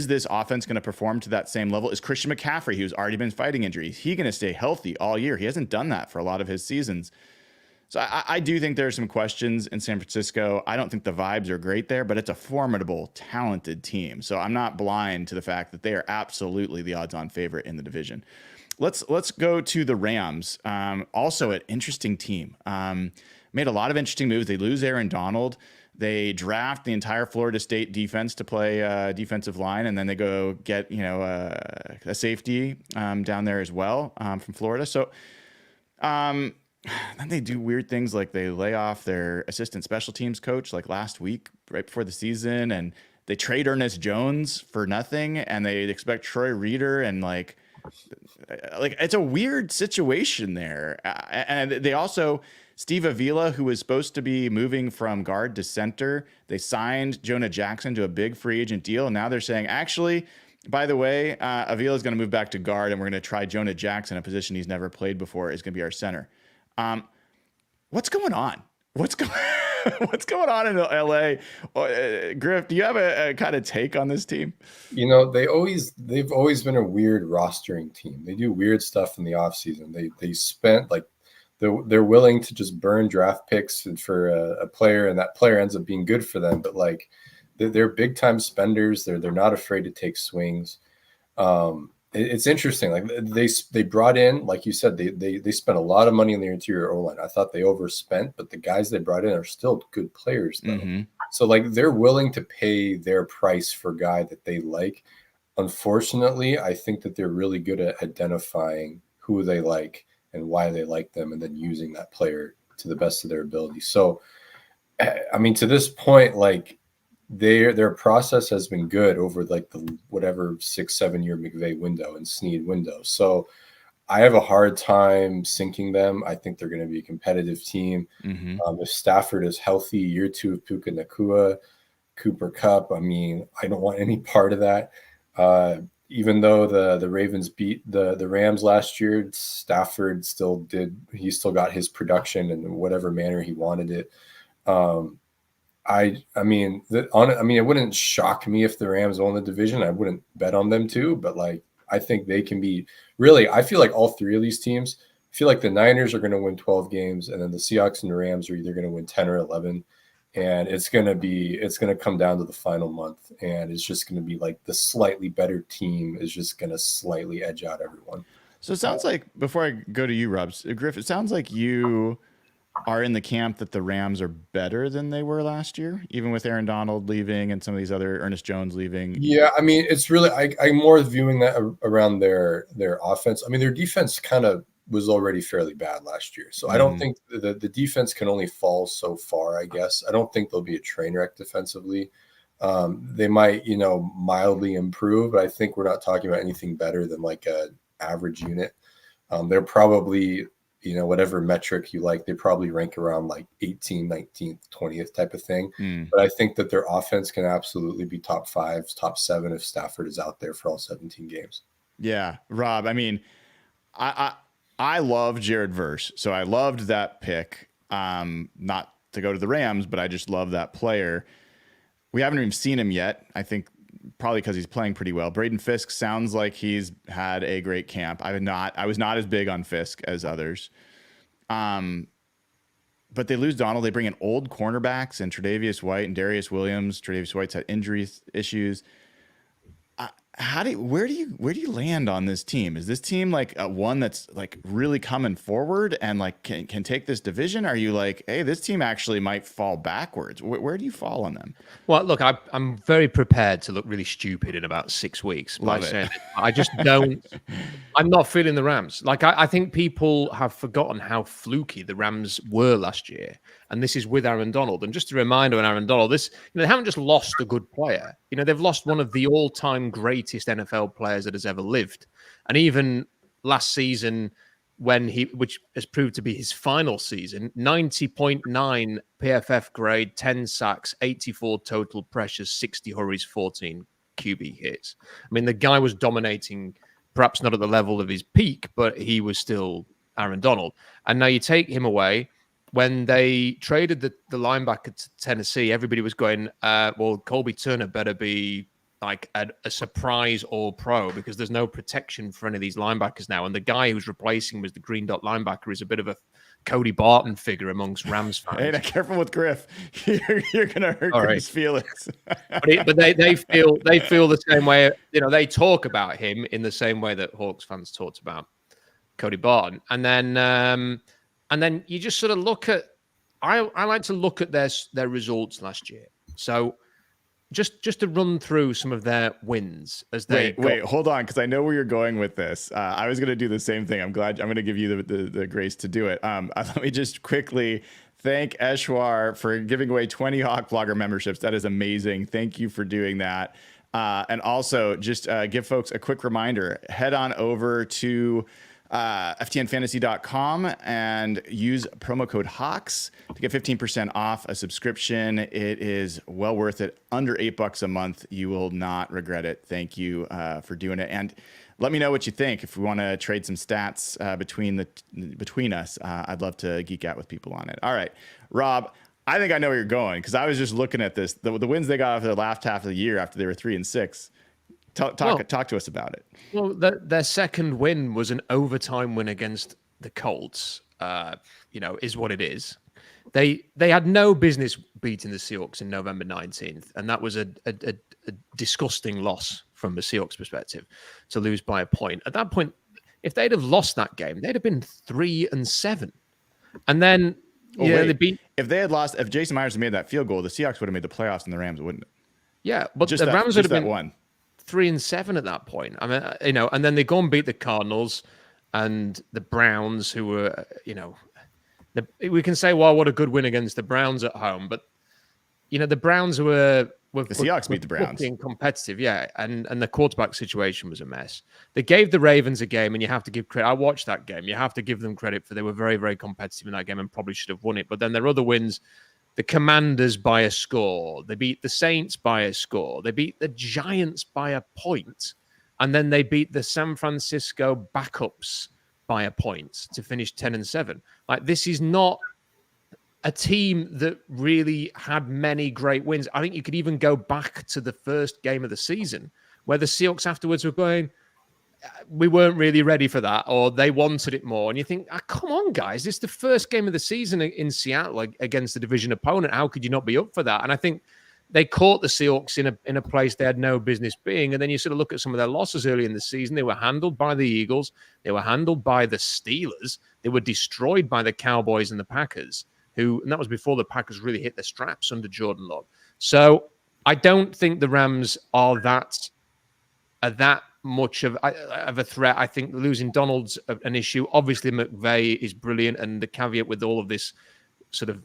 this offense going to perform to that same level? Is Christian McCaffrey, who's already been fighting injuries, he going to stay healthy all year? He hasn't done that for a lot of his seasons. So I do think there are some questions in San Francisco. I don't think the vibes are great there, but it's a formidable, talented team. So I'm not blind to the fact that they are absolutely the odds-on favorite in the division. Let's go to the Rams. Also an interesting team. Made a lot of interesting moves. They lose Aaron Donald. They draft the entire Florida State defense to play defensive line, and then they go get a safety down there as well from Florida. So then they do weird things like they lay off their assistant special teams coach like last week right before the season, and they trade Ernest Jones for nothing, and they expect Troy Reeder and like it's a weird situation there. And they also, Steve Avila, who was supposed to be moving from guard to center, they signed Jonah Jackson to a big free agent deal. And now they're saying, actually, by the way, Avila is going to move back to guard, and we're going to try Jonah Jackson, a position he's never played before, is going to be our center. What's going on? What's going on in LA? Griff, do you have a kind of take on this team? They've always been a weird rostering team. They do weird stuff in the offseason. They spent like they're willing to just burn draft picks for a player, and that player ends up being good for them. But like they're big time spenders. They're not afraid to take swings. It's interesting. Like they brought in, like you said, they spent a lot of money on their interior O-line. I thought they overspent, but the guys they brought in are still good players though. Mm-hmm. So like they're willing to pay their price for a guy that they like. Unfortunately, I think that they're really good at identifying who they like and why they like them, and then using that player to the best of their ability. So, I mean, to this point, like their process has been good over like the whatever 6-7 year McVay window and Snead window. So I have a hard time sinking them. I think they're going to be a competitive team. Mm-hmm. If Stafford is healthy, year 2 of Puka Nacua, Cooper Kupp, I mean, I don't want any part of that. Even though the Ravens beat the Rams last year, Stafford still got his production in whatever manner he wanted it. It wouldn't shock me if the Rams won the division. I wouldn't bet on them too, but like I think they can be really. I feel like all three of these teams. I feel like the Niners are going to win 12 games, and then the Seahawks and the Rams are either going to win 10 or 11. And it's going to come down to the final month, and it's just going to be like the slightly better team is just going to slightly edge out everyone. So it sounds like, before I go to you, Rob, Griff, it sounds like you are in the camp that the Rams are better than they were last year, even with Aaron Donald leaving and some of these other Ernest Jones leaving. Yeah, I mean, it's really I'm more viewing that around their offense. I mean, their defense kind of was already fairly bad last year, so I don't think the defense can only fall so far. I guess I don't think they'll be a train wreck defensively. They might, mildly improve, but I think we're not talking about anything better than like a average unit. They're probably, whatever metric you like, they probably rank around like 18th, 19th, 20th type of thing. But I think that their offense can absolutely be top 5, top 7 if Stafford is out there for all 17 games. Yeah, Rob, I mean, I love Jared Verse, so I loved that pick. Not to go to the Rams, but I just love that player. We haven't even seen him yet. I think probably because he's playing pretty well. Braden Fisk sounds like he's had a great camp. I was not as big on Fisk as others. But they lose Donald. They bring in old cornerbacks and Tre'Davious White and Darius Williams. Tre'Davious White's had injury issues. Where do you land on this team? Is this team like one that's like really coming forward and like can take this division? Are you like, hey, this team actually might fall backwards? Where do you fall on them? Well, look, I'm very prepared to look really stupid in about 6 weeks. By saying I just don't. I'm not feeling the Rams. Like I think people have forgotten how fluky the Rams were last year, and this is with Aaron Donald. And just a reminder on Aaron Donald, they haven't just lost a good player. They've lost one of the all-time greatest NFL players that has ever lived. And even last season, which has proved to be his final season, 90.9 PFF grade, 10 sacks, 84 total pressures, 60 hurries, 14 QB hits. I mean, the guy was dominating, perhaps not at the level of his peak, but he was still Aaron Donald. And now you take him away. When they traded the linebacker to Tennessee, everybody was going, Colby Turner better be like a surprise all-pro because there's no protection for any of these linebackers now. And the guy who's replacing was the green dot linebacker is a bit of a Cody Barton figure amongst Rams fans. Hey, now careful with Griff. You're going to hurt Griff's feelings. but they feel the same way. They talk about him in the same way that Hawks fans talked about Cody Barton. And then you just sort of look at. I like to look at their results last year. So just to run through some of their wins as they wait, hold on, because I know where you're going with this. I was going to do the same thing. I'm glad I'm going to give you the grace to do it. Let me just quickly thank Eshwar for giving away 20 Hawk Blogger memberships. That is amazing. Thank you for doing that. And also just give folks a quick reminder. Head on over to ftnfantasy.com and use promo code HAWKS to get 15% off a subscription. It is well worth it. Under $8 a month. You will not regret it. Thank you for doing it. And let me know what you think. If we want to trade some stats between us, I'd love to geek out with people on it. All right, Rob, I think I know where you're going because I was just looking at this. The wins they got after the last half of the year after they were 3-6. Talk to us about it. Well, their second win was an overtime win against the Colts. Is what it is. They had no business beating the Seahawks in November 19th, and that was a disgusting loss from the Seahawks perspective to lose by a point. At that point, if they'd have lost that game, they'd have been 3-7, and then they beat. If they had lost, if Jason Myers had made that field goal, the Seahawks would have made the playoffs, and the Rams wouldn't have. Yeah, but the Rams would have been 3-7 at that point. I mean, and then they go and beat the Cardinals and the Browns, who were, we can say, well, what a good win against the Browns at home, but the Browns were the Seahawks beat the Browns, being competitive, and the quarterback situation was a mess. They gave the Ravens a game, and you have to give credit. I watched that game. You have to give them credit for they were very, very competitive in that game and probably should have won it. But then there are other wins. The Commanders by a score. They beat the Saints by a score. They beat the Giants by a point. And then they beat the San Francisco backups by a point to finish 10-7. Like, this is not a team that really had many great wins. I think you could even go back to the first game of the season where the Seahawks afterwards were going, we weren't really ready for that, or they wanted it more. And you think, come on, guys, it's the first game of the season in Seattle against the division opponent. How could you not be up for that? And I think they caught the Seahawks in a place they had no business being. And then you sort of look at some of their losses early in the season. They were handled by the Eagles. They were handled by the Steelers. They were destroyed by the Cowboys and the Packers, and that was before the Packers really hit their straps under Jordan Love. So I don't think the Rams are that much of a threat. I think losing Donald's an issue. Obviously, McVay is brilliant, and the caveat with all of this sort of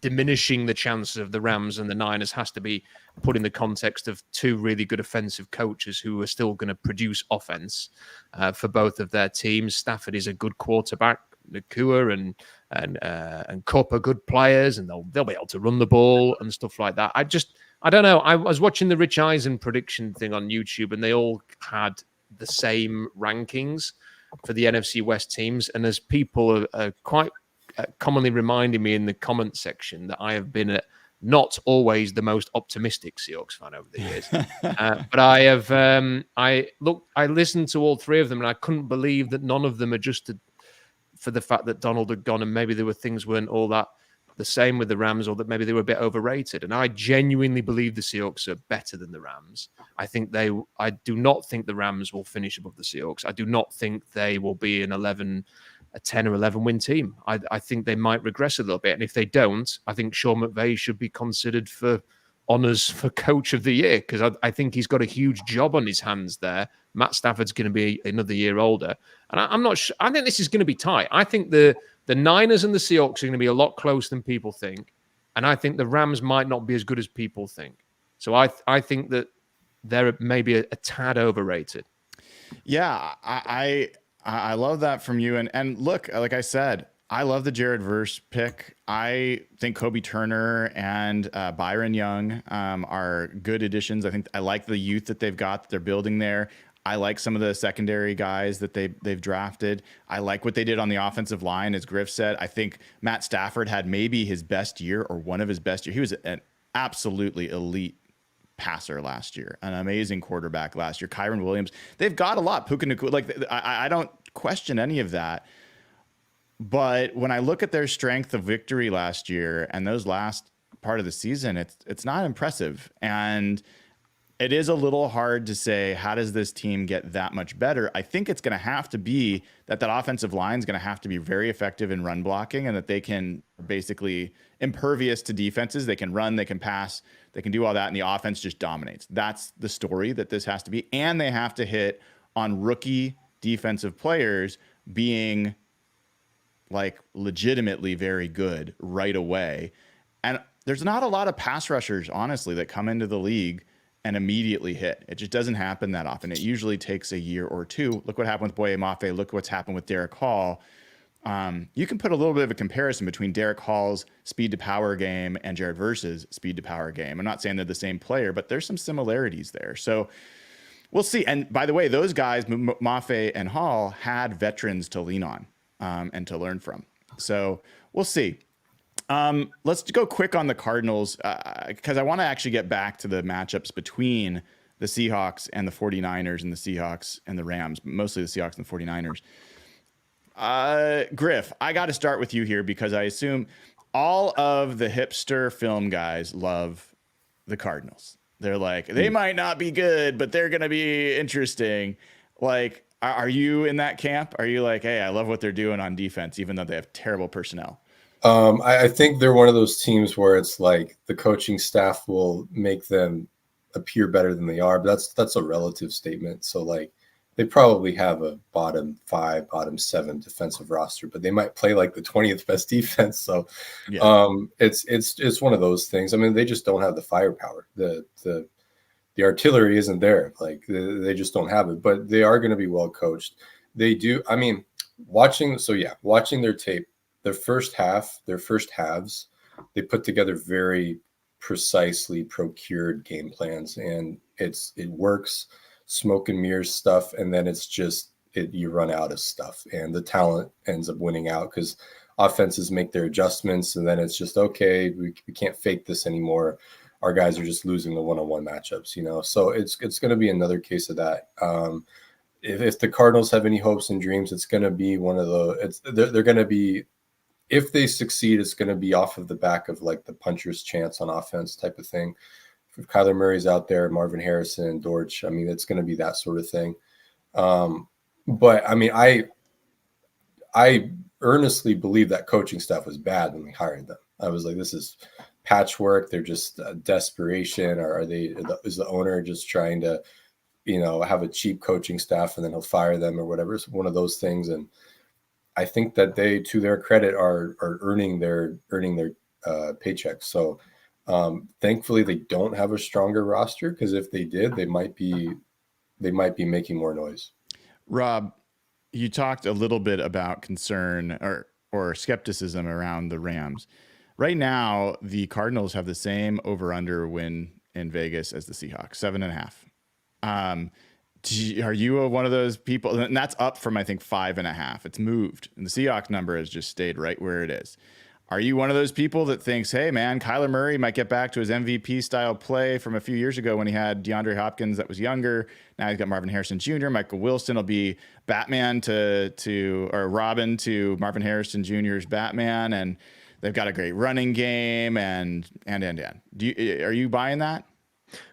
diminishing the chances of the Rams and the Niners has to be put in the context of two really good offensive coaches who are still going to produce offense for both of their teams. Stafford is a good quarterback. Nakua and Kupp are good players, and they'll be able to run the ball and stuff like that. I don't know. I was watching the Rich Eisen prediction thing on YouTube, and they all had the same rankings for the NFC West teams. And as people are quite commonly reminding me in the comment section that I have been not always the most optimistic Seahawks fan over the years. But I have, I listened to all three of them, and I couldn't believe that none of them adjusted for the fact that Donald had gone, and maybe there were things weren't all that the same with the Rams, or that maybe they were a bit overrated. And I genuinely believe the Seahawks are better than the Rams. I do not think the Rams will finish above the Seahawks. I do not think they will be a 10 or 11 win team. I think they might regress a little bit. And if they don't, I think Sean McVay should be considered for honors for coach of the year, because I think he's got a huge job on his hands there. Matt Stafford's going to be another year older. And I'm not sure. I think this is going to be tight. I think the Niners and the Seahawks are going to be a lot closer than people think. And I think the Rams might not be as good as people think. So I think that they're maybe a tad overrated. Yeah, I love that from you. And look, like I said, I love the Jared Verse pick. I think Kobe Turner and Byron Young are good additions. I think I like the youth that they've got, that they're building there. I like some of the secondary guys that they've drafted. I like what they did on the offensive line, as Griff said. I think Matt Stafford had maybe his best year, or one of his best years. He was an absolutely elite passer last year, an amazing quarterback last year. Kyron Williams, they've got a lot. Puka Nacua, like I don't question any of that. But when I look at their strength of victory last year and those last part of the season, it's not impressive. And it is a little hard to say, how does this team get that much better? I think it's going to have to be that offensive line is going to have to be very effective in run blocking, and that they can basically impervious to defenses. They can run, they can pass, they can do all that, and the offense just dominates. That's the story that this has to be. And they have to hit on rookie defensive players being like legitimately very good right away. And there's not a lot of pass rushers, honestly, that come into the league and immediately hit. It just doesn't happen that often. It usually takes a year or two. Look what happened with Boye Mafe. Look what's happened with Derek Hall. You can put a little bit of a comparison between Derek Hall's speed to power game and Jared Verse's speed to power game. I'm not saying they're the same player, but there's some similarities there. So We'll see. And by the way, those guys, Mafe and Hall, had veterans to lean on and to learn from. So we'll see. Let's go quick on the Cardinals because I want to actually get back to the matchups between the Seahawks and the 49ers and the Seahawks and the Rams, mostly the Seahawks and the 49ers. Griff, I got to start with you here because I assume all of the hipster film guys love the Cardinals. They're like, they might not be good, but they're going to be interesting. Like, are you in that camp? Are you like, hey, I love what they're doing on defense, even though they have terrible personnel? I think they're one of those teams where it's like the coaching staff will make them appear better than they are, but that's a relative statement. So like they probably have a bottom 5, bottom 7 defensive roster, but they might play like the 20th best defense. So it's one of those things. I mean, they just don't have the firepower. The artillery isn't there. Like they just don't have it, but they are going to be well coached. They do. I mean, watching their tape, their first halves, they put together very precisely procured game plans, and it works. Smoke and mirrors stuff, and then it's just you run out of stuff, and the talent ends up winning out because offenses make their adjustments, and then it's just okay. We can't fake this anymore. Our guys are just losing the one-on-one matchups, you know. So it's going to be another case of that. If the Cardinals have any hopes and dreams, it's going to be one of the. They're going to be. If they succeed, it's going to be off of the back of like the puncher's chance on offense type of thing. If Kyler Murray's out there, Marvin Harrison, Dortch, I mean, it's going to be that sort of thing. But I mean, I earnestly believe that coaching staff was bad when we hired them. I was like, this is patchwork. They're just desperation. Or is the owner just trying to, have a cheap coaching staff and then he'll fire them or whatever? It's one of those things. And I think that they, to their credit, are earning their paychecks. So thankfully they don't have a stronger roster, because if they did, they might be making more noise. Rob, you talked a little bit about concern or skepticism around the Rams. Right now, the Cardinals have the same over-under win in Vegas as the Seahawks, 7.5. Are you one of those people? And that's up from, I think, 5.5. It's moved. And the Seahawks number has just stayed right where it is. Are you one of those people that thinks, hey, man, Kyler Murray might get back to his MVP style play from a few years ago when he had DeAndre Hopkins that was younger? Now he's got Marvin Harrison Jr. Michael Wilson will be Batman or Robin to Marvin Harrison Jr.'s Batman. And they've got a great running game and. Are you buying that?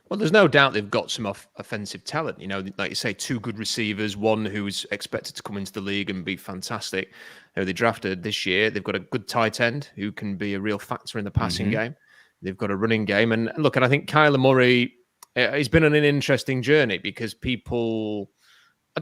Well, there's no doubt they've got some offensive talent. Like you say, 2 good receivers, one who's expected to come into the league and be fantastic, who they drafted this year. They've got a good tight end who can be a real factor in the passing game. They've got a running game. And look, and I think Kyler Murray has been on an interesting journey because people...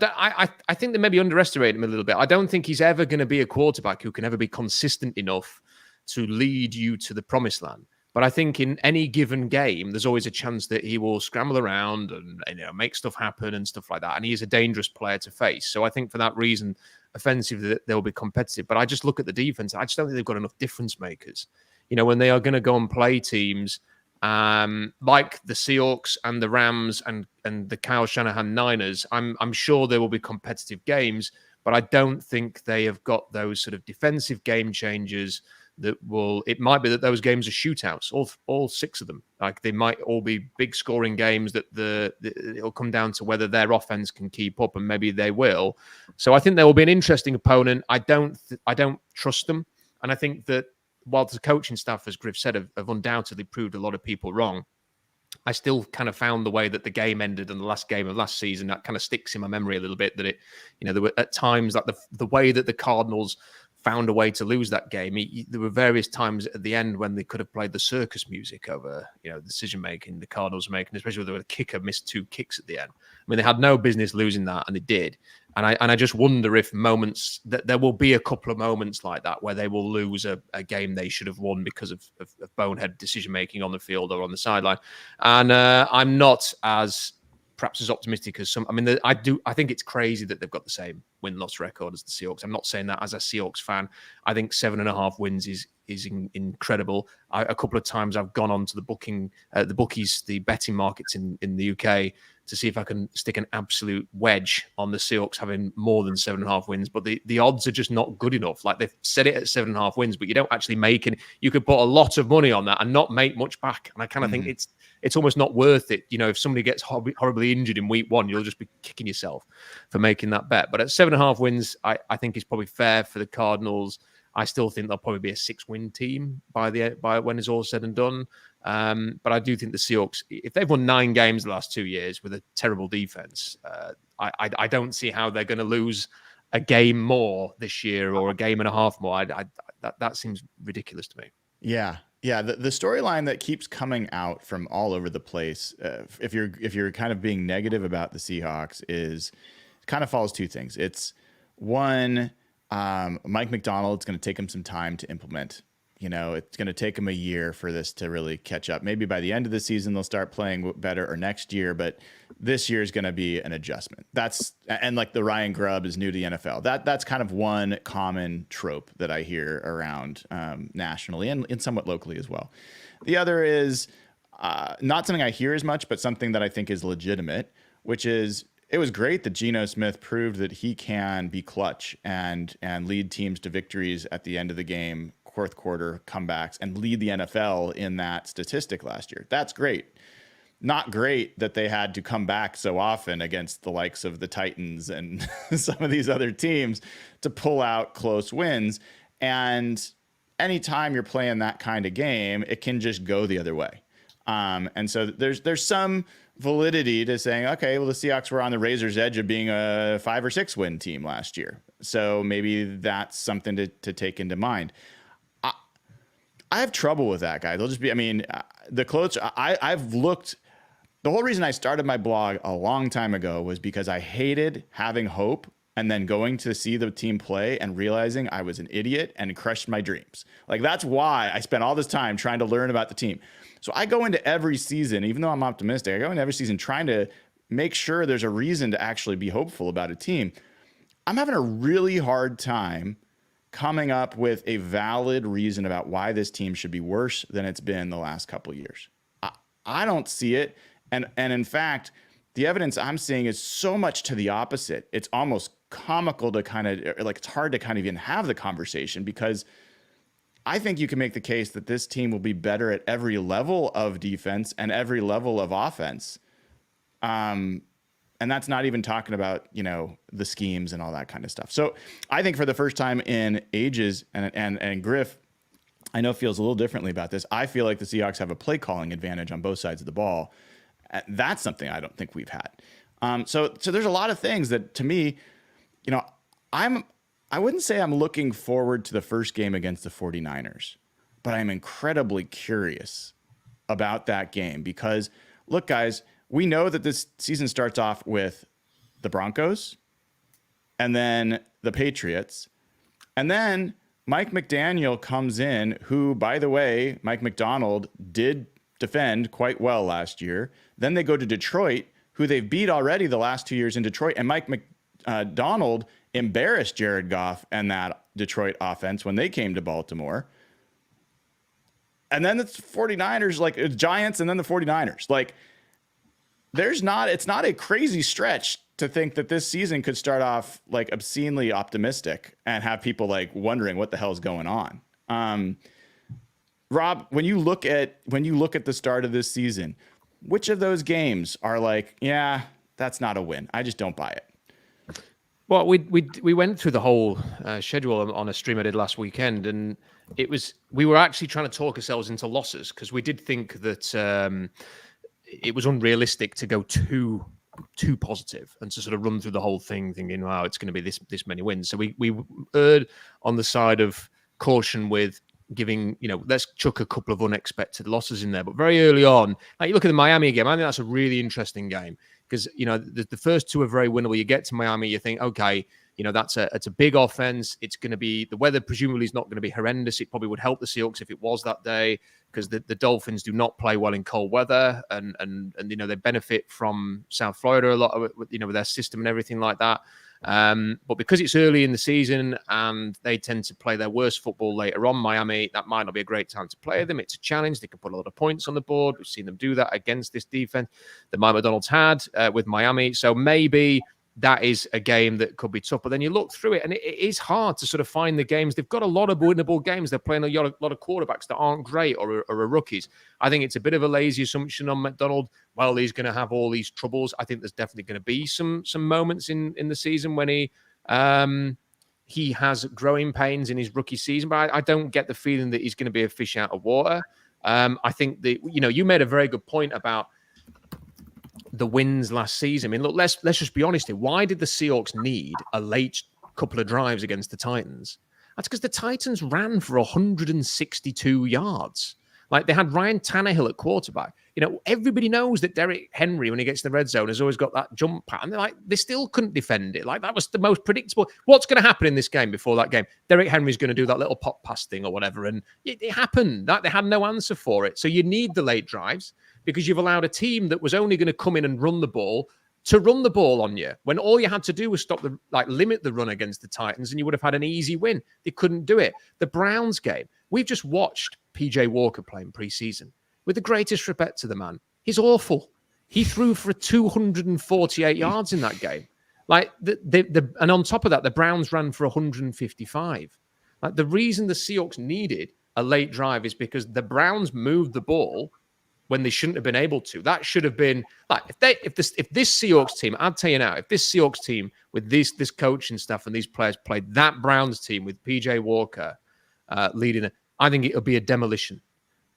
I think they maybe underestimate him a little bit. I don't think he's ever going to be a quarterback who can ever be consistent enough to lead you to the promised land. But I think in any given game, there's always a chance that he will scramble around and make stuff happen and stuff like that. And he is a dangerous player to face. So I think for that reason, offensively, they'll be competitive. But I just look at the defense. I just don't think they've got enough difference makers. When they are going to go and play teams like the Seahawks and the Rams and the Kyle Shanahan Niners, I'm sure there will be competitive games. But I don't think they have got those sort of defensive game changers it might be that those games are shootouts, all 6 of them. Like they might all be big scoring games that it'll come down to whether their offense can keep up, and maybe they will. So I think there will be an interesting opponent. I don't trust them. And I think that while the coaching staff, as Griff said, have undoubtedly proved a lot of people wrong, I still kind of found the way that the game ended in the last game of last season, that kind of sticks in my memory a little bit, that there were at times like the way that the Cardinals found a way to lose that game. There were various times at the end when they could have played the circus music over, the decision making the Cardinals were making, especially when the kicker missed 2 kicks at the end. I mean, they had no business losing that, and they did. And I just wonder if that there will be a couple of moments like that where they will lose a game they should have won because of bonehead decision making on the field or on the sideline. And I'm not as perhaps as optimistic as some. I mean, I think it's crazy that they've got the same win-loss record as the Seahawks. I'm not saying that as a Seahawks fan. I think 7.5 wins is incredible. A couple of times I've gone on to the bookies, the betting markets in the UK to see if I can stick an absolute wedge on the Seahawks having more than 7.5 wins, but the odds are just not good enough. Like, they've set it at 7.5 wins, but you don't actually make it. You could put a lot of money on that and not make much back. And I kind of think it's almost not worth it. You know, if somebody gets horribly injured in week 1, you'll just be kicking yourself for making that bet. But at 7.5 wins, I think is probably fair for the Cardinals. I still think they'll probably be a 6-win team by when it's all said and done. But I do think the Seahawks, if they've won 9 games the last 2 years with a terrible defense, I don't see how they're going to lose a game more this year or a game and a half more. That seems ridiculous to me. Yeah. The storyline that keeps coming out from all over the place, if you're kind of being negative about the Seahawks, is kind of follows 2 things. It's one, Mike McDonald's going to take him some time to implement. You know, it's going to take him a year for this to really catch up. Maybe by the end of the season, they'll start playing better, or next year, but this year is going to be an adjustment. And like the Ryan Grubb is new to the NFL. That's kind of one common trope that I hear around nationally and somewhat locally as well. The other is not something I hear as much, but something that I think is legitimate, which is, it was great that Geno Smith proved that he can be clutch and lead teams to victories at the end of the game, fourth quarter comebacks, and lead the NFL in that statistic last year. That's great. Not great that they had to come back so often against the likes of the Titans and some of these other teams to pull out close wins. And anytime you're playing that kind of game, it can just go the other way. And so there's some validity to saying, okay, well, the Seahawks were on the razor's edge of being a 5 or 6 win team last year. So maybe that's something to take into mind. I have trouble with that, guys. They'll just be, the close, I've looked, the whole reason I started my blog a long time ago was because I hated having hope and then going to see the team play and realizing I was an idiot and crushed my dreams. Like, that's why I spent all this time trying to learn about the team. So I go into every season, even though I'm optimistic, I go into every season trying to make sure there's a reason to actually be hopeful about a team. I'm having a really hard time coming up with a valid reason about why this team should be worse than it's been the last couple of years. I don't see it. And in fact, the evidence I'm seeing is so much to the opposite. It's almost comical to kind of, like, it's hard to kind of even have the conversation, because I think you can make the case that this team will be better at every level of defense and every level of offense. And that's not even talking about, the schemes and all that kind of stuff. So I think for the first time in ages, and Griff, I know, feels a little differently about this. I feel like the Seahawks have a play calling advantage on both sides of the ball. That's something I don't think we've had. So there's a lot of things that, to me, I wouldn't say I'm looking forward to the first game against the 49ers, but I'm incredibly curious about that game because, look, guys, we know that this season starts off with the Broncos and then the Patriots. And then Mike McDaniel comes in, who, by the way, Mike McDonald did defend quite well last year. Then they go to Detroit, who they've beat already the last 2 years in Detroit. And Mike McDonald embarrassed Jared Goff and that Detroit offense when they came to Baltimore. And then it's 49ers, like it's Giants and then the 49ers. Like, it's not a crazy stretch to think that this season could start off like obscenely optimistic and have people like wondering what the hell is going on. Rob, when you look at the start of this season, which of those games are like, yeah, that's not a win, I just don't buy it? Well, we went through the whole schedule on a stream I did last weekend, and we were actually trying to talk ourselves into losses because we did think that it was unrealistic to go too positive and to sort of run through the whole thing thinking, wow, it's going to be this many wins. So we erred on the side of caution with giving, let's chuck a couple of unexpected losses in there. But very early on, like you look at the Miami game, I think that's a really interesting game because, the first two are very winnable. You get to Miami, you think, okay, That's it's a big offense. It's going to be, the weather presumably is not going to be horrendous. It probably would help the Seahawks if it was that day, because the Dolphins do not play well in cold weather, and they benefit from South Florida a lot, with their system and everything like that. But because it's early in the season and they tend to play their worst football later on, Miami, that might not be a great time to play them. It's a challenge. They can put a lot of points on the board. We've seen them do that against this defense that Mike McDonald's had with Miami. So maybe that is a game that could be tough. But then you look through it, and it is hard to sort of find the games. They've got a lot of winnable games. They're playing a lot of quarterbacks that aren't great or are rookies. I think it's a bit of a lazy assumption on McDonald. Well, he's going to have all these troubles. I think there's definitely going to be some moments in the season when he has growing pains in his rookie season. But I don't get the feeling that he's going to be a fish out of water. I think that, you made a very good point about the wins last season. I mean, look, let's just be honest here. Why did the Seahawks need a late couple of drives against the Titans? That's because the Titans ran for 162 yards. Like, they had Ryan Tannehill at quarterback. Everybody knows that Derrick Henry, when he gets in the red zone, has always got that jump pattern. They still couldn't defend it. Like, that was the most predictable. What's going to happen in this game before that game? Derrick Henry's going to do that little pop pass thing or whatever. And it happened. They had no answer for it. So you need the late drives, because you've allowed a team that was only going to come in and run the ball to run the ball on you, when all you had to do was limit the run against the Titans, and you would have had an easy win. They couldn't do it. The Browns game, we've just watched PJ Walker playing preseason. With the greatest respect to the man, he's awful. He threw for 248 yards in that game. And on top of that, the Browns ran for 155. Like, the reason the Seahawks needed a late drive is because the Browns moved the ball when they shouldn't have been able to. That should have been if this Seahawks team, I'll tell you now, if this Seahawks team with this coaching staff and these players played that Browns team with PJ Walker leading it, I think it'll be a demolition.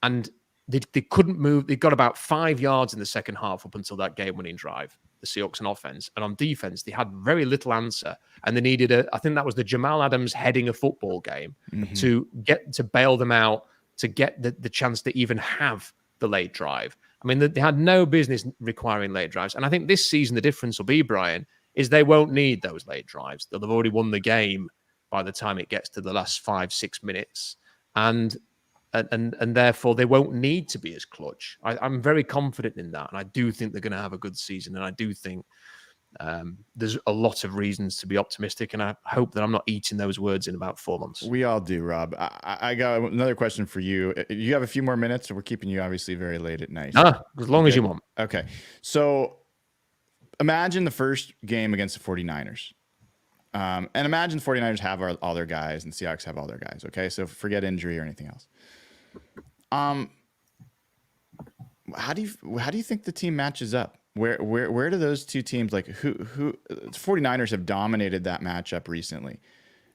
And they couldn't move. They got about 5 yards in the second half up until that game-winning drive, the Seahawks on offense. And on defense, they had very little answer. And they needed I think that was the Jamal Adams heading a football game to bail them out, to get the chance to even have the late drive. I mean, they had no business requiring late drives. And I think this season, the difference will be, Brian, is they won't need those late drives. They'll have already won the game by the time it gets to the last 5-6 minutes. And therefore, they won't need to be as clutch. I'm very confident in that. And I do think they're going to have a good season. And I do think there's a lot of reasons to be optimistic. And I hope that I'm not eating those words in about 4 months. We all do, Rob. I got another question for you. You have a few more minutes, or we're keeping you obviously very late at night? As long as you want. Okay. So imagine the first game against the 49ers. And imagine the 49ers have all their guys and Seahawks have all their guys. Okay. So forget injury or anything else. How do you think the team matches up? Where do those two teams, like who 49ers have dominated that matchup recently?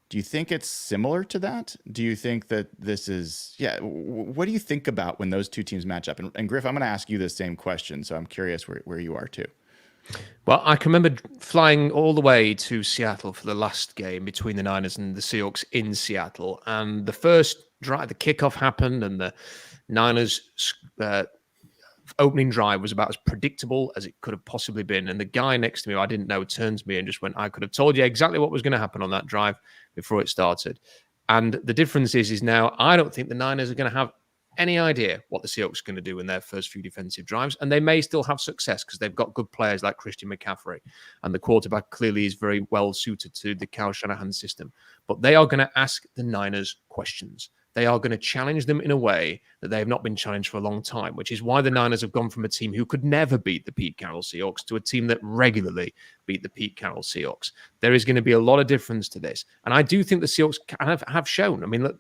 Do you think it's similar to that? Do you think that this is, what do you think about when those two teams match up? And Griff, I'm going to ask you the same question. So I'm curious where you are too. Well, I can remember flying all the way to Seattle for the last game between the Niners and the Seahawks in Seattle. And the first drive, the kickoff happened, and the Niners opening drive was about as predictable as it could have possibly been. And the guy next to me, I didn't know, turned to me and just went, I could have told you exactly what was going to happen on that drive before it started. And the difference is now I don't think the Niners are going to have any idea what the Seahawks are going to do in their first few defensive drives. And they may still have success because they've got good players like Christian McCaffrey. And the quarterback clearly is very well suited to the Kyle Shanahan system. But they are going to ask the Niners questions. They are going to challenge them in a way that they have not been challenged for a long time, which is why the Niners have gone from a team who could never beat the Pete Carroll Seahawks to a team that regularly beat the Pete Carroll Seahawks. There is going to be a lot of difference to this. And I do think the Seahawks have shown. I mean, look,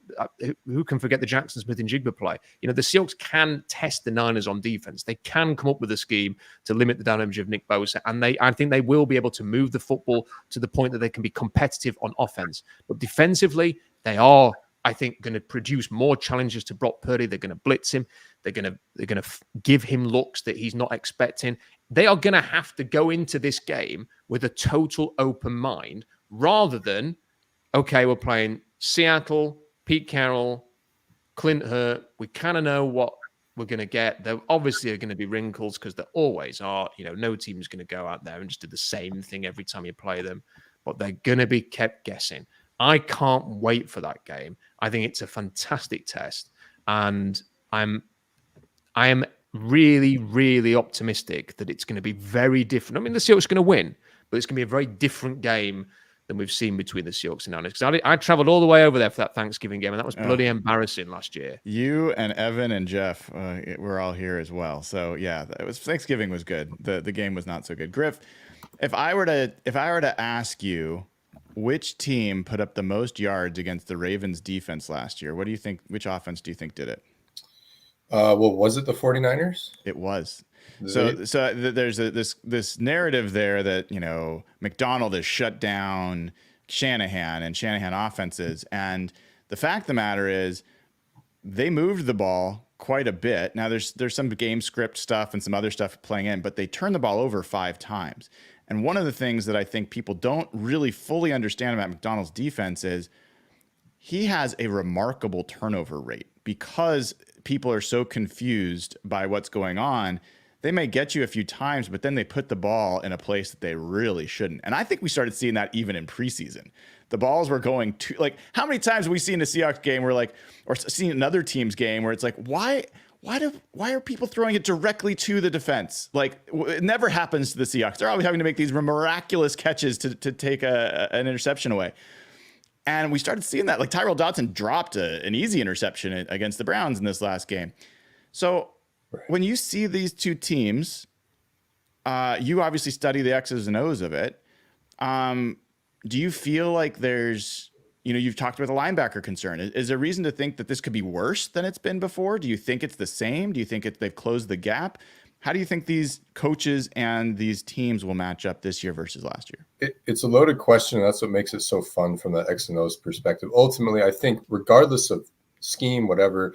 who can forget the Jackson Smith and Jigba play? The Seahawks can test the Niners on defense. They can come up with a scheme to limit the damage of Nick Bosa. And I think they will be able to move the football to the point that they can be competitive on offense. But defensively, they are, I think, going to produce more challenges to Brock Purdy. They're going to blitz him. They're going to give him looks that he's not expecting. They are going to have to go into this game with a total open mind rather than, okay, we're playing Seattle, Pete Carroll, Clint Hurt. We kind of know what we're going to get. There obviously are going to be wrinkles because there always are. No team is going to go out there and just do the same thing every time you play them. but they're going to be kept guessing. I can't wait for that game. I think it's a fantastic test, and I am really, really optimistic that it's going to be very different. I mean, the Seahawks are going to win, but it's going to be a very different game than we've seen between the Seahawks and Niners. Because I traveled all the way over there for that Thanksgiving game, and that was bloody embarrassing last year. You and Evan and Jeff were all here as well. So yeah, Thanksgiving was good. The game was not so good. Griff, if I were to ask you which team put up the most yards against the Ravens defense last year, what do you think? Which offense do you think did it? Well, was it the 49ers? It was. So there's this narrative there that, you know, McDonald has shut down Shanahan and Shanahan offenses. And the fact of the matter is they moved the ball quite a bit. Now there's some game script stuff and some other stuff playing in, but they turned the ball over 5 times. And one of the things that I think people don't really fully understand about McDonald's defense is he has a remarkable turnover rate because people are so confused by what's going on. They may get you a few times, but then they put the ball in a place that they really shouldn't. And I think we started seeing that even in preseason. The balls were going to, like, how many times have we seen a Seahawks game where, like, or seen another team's game where it's like, why are people throwing it directly to the defense? Like, it never happens to the Seahawks. They're always having to make these miraculous catches to take an interception away. And we started seeing that. Like, Tyrell Dodson dropped an easy interception against the Browns in this last game. So when you see these two teams, you obviously study the X's and O's of it. Do you feel like there's, you know, you've talked about the linebacker concern. Is there reason to think that this could be worse than it's been before? Do you think it's the same? Do you think they've closed the gap? How do you think these coaches and these teams will match up this year versus last year? It's a loaded question, and that's what makes it so fun from the X and O's perspective. Ultimately, I think regardless of scheme, whatever,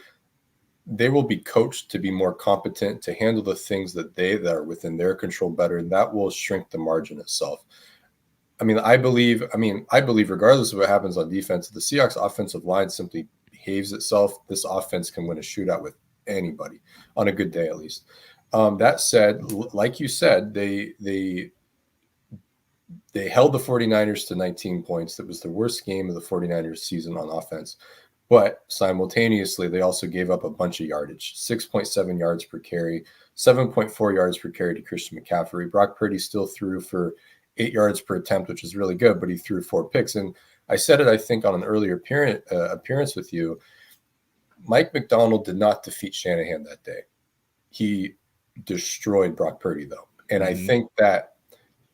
they will be coached to be more competent, to handle the things that are within their control better, and that will shrink the margin itself. I believe regardless of what happens on defense, the Seahawks offensive line simply behaves itself. This offense can win a shootout with anybody on a good day, at least. That said, like you said, they held the 49ers to 19 points. That was the worst game of the 49ers season on offense. But simultaneously, they also gave up a bunch of yardage, 6.7 yards per carry, 7.4 yards per carry to Christian McCaffrey. Brock Purdy still threw for 8 yards per attempt, which is really good, but he threw 4 picks. And I said it, I think, on an earlier appearance with you. Mike McDonald did not defeat Shanahan that day. He destroyed Brock Purdy, though. And I think that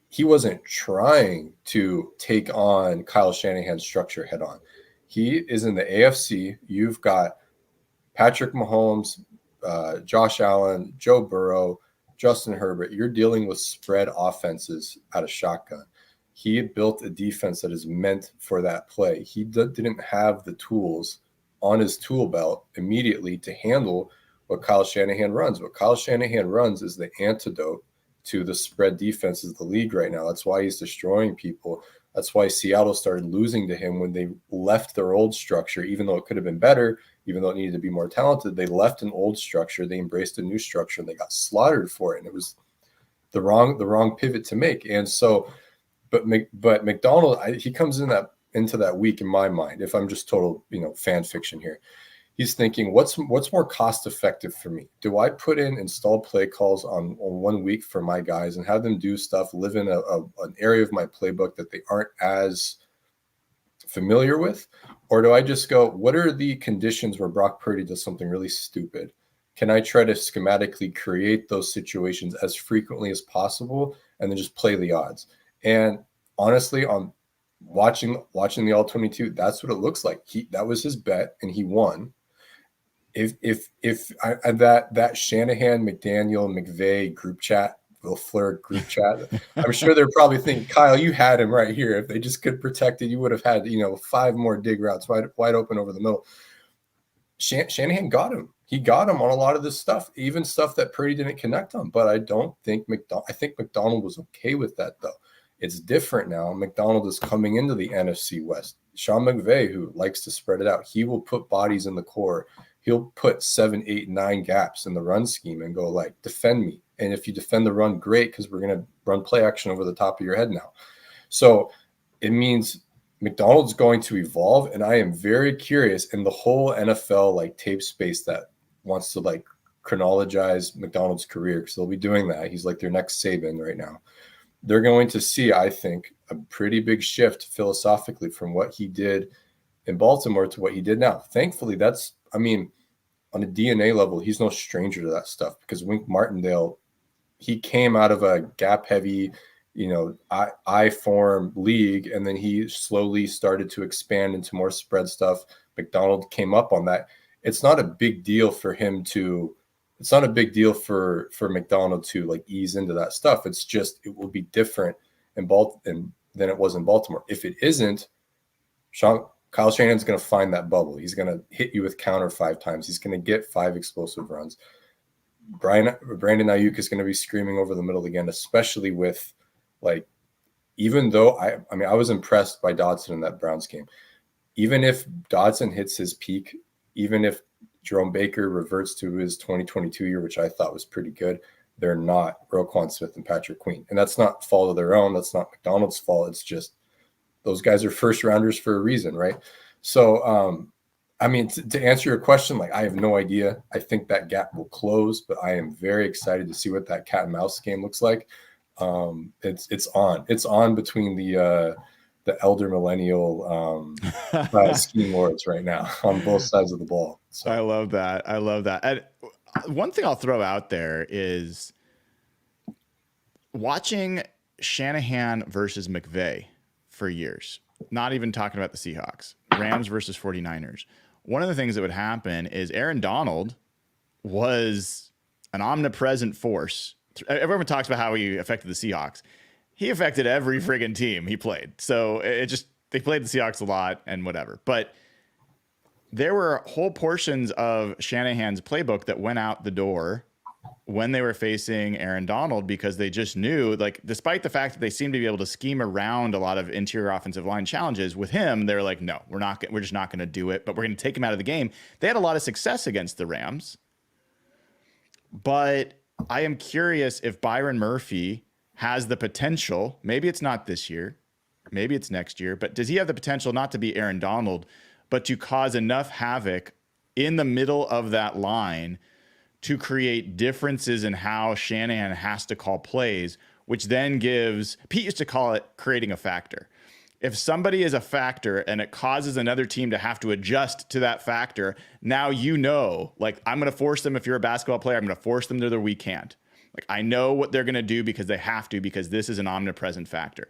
he wasn't trying to take on Kyle Shanahan's structure head on. He is in the AFC. You've got Patrick Mahomes, Josh Allen, Joe Burrow, Justin Herbert. You're dealing with spread offenses out of shotgun. He had built a defense that is meant for that play. He didn't have the tools on his tool belt immediately to handle what Kyle Shanahan runs. What Kyle Shanahan runs is the antidote to the spread defenses of the league right now. That's why he's destroying people. That's why Seattle started losing to him when they left their old structure, even though it could have been better, even though it needed to be more talented. They left an old structure. They embraced a new structure, and they got slaughtered for it. And it was the wrong pivot to make. And so, but McDonald, he comes into that week in my mind. If I'm just total, fan fiction here, he's thinking, what's more cost effective for me? Do I put in installed play calls on 1 week for my guys and have them do stuff, live in an area of my playbook that they aren't as familiar with? Or do I just go, what are the conditions where Brock Purdy does something really stupid? Can I try to schematically create those situations as frequently as possible and then just play the odds? And honestly, on watching the All-22, that's what it looks like. That was his bet, and he won. If that Shanahan, McDaniel, McVay group chat, LaFleur group chat, I'm sure they're probably thinking, Kyle, you had him right here. If they just could protect it, you would have had 5 more dig routes wide open over the middle. Shanahan got him. He got him on a lot of this stuff, even stuff that Purdy didn't connect on. But I think McDonald was okay with that, though. It's different now. McDonald is coming into the NFC West. Sean McVay, who likes to spread it out, he will put bodies in the core. He'll put 7, 8, 9 gaps in the run scheme and go like, defend me. And if you defend the run, great, because we're going to run play action over the top of your head now. So it means McDonald's going to evolve. And I am very curious in the whole NFL like tape space that wants to like chronologize McDonald's career, because they'll be doing that. He's like their next Saban right now. They're going to see, I think, a pretty big shift philosophically from what he did in Baltimore to what he did now. Thankfully, that's, I mean, on a DNA level, he's no stranger to that stuff, because Wink Martindale, he came out of a gap heavy, I form league, and then he slowly started to expand into more spread stuff. McDonald came up on that. It's not a big deal for him to, it's not a big deal for McDonald to like ease into that stuff. It's just, it will be different in than it was in Baltimore. If it isn't, Kyle Shanahan's going to find that bubble. He's going to hit you with counter 5 times. He's going to get 5 explosive runs. Brandon Ayuk is going to be screaming over the middle again, especially with like, even though I was impressed by Dodson in that Browns game. Even if Dodson hits his peak, even if Jerome Baker reverts to his 2022 year, which I thought was pretty good, they're not Roquan Smith and Patrick Queen. And that's not fault of their own. That's not McDonald's fault. It's just those guys are first rounders for a reason, right? So, to answer your question, like, I have no idea. I think that gap will close, but I am very excited to see what that cat and mouse game looks like. It's on between the elder millennial scheme lords right now on both sides of the ball. So I love that. And one thing I'll throw out there is watching Shanahan versus McVay for years, not even talking about the Seahawks, Rams versus 49ers. One of the things that would happen is Aaron Donald was an omnipresent force. Everyone talks about how he affected the Seahawks. He affected every friggin' team he played. So they played the Seahawks a lot and whatever. But there were whole portions of Shanahan's playbook that went out the door when they were facing Aaron Donald, because they just knew, like, despite the fact that they seemed to be able to scheme around a lot of interior offensive line challenges with him, they're like, no, we're just not going to do it, but we're going to take him out of the game. They had a lot of success against the Rams. But I am curious if Byron Murphy has the potential, maybe it's not this year, maybe it's next year, but does he have the potential not to be Aaron Donald, but to cause enough havoc in the middle of that line to create differences in how Shanahan has to call plays, which then gives, Pete used to call it creating a factor. If somebody is a factor and it causes another team to have to adjust to that factor, now like, I'm going to force them, if you're a basketball player, I'm going to force them to their weak hand. Like, I know what they're going to do because they have to, because this is an omnipresent factor.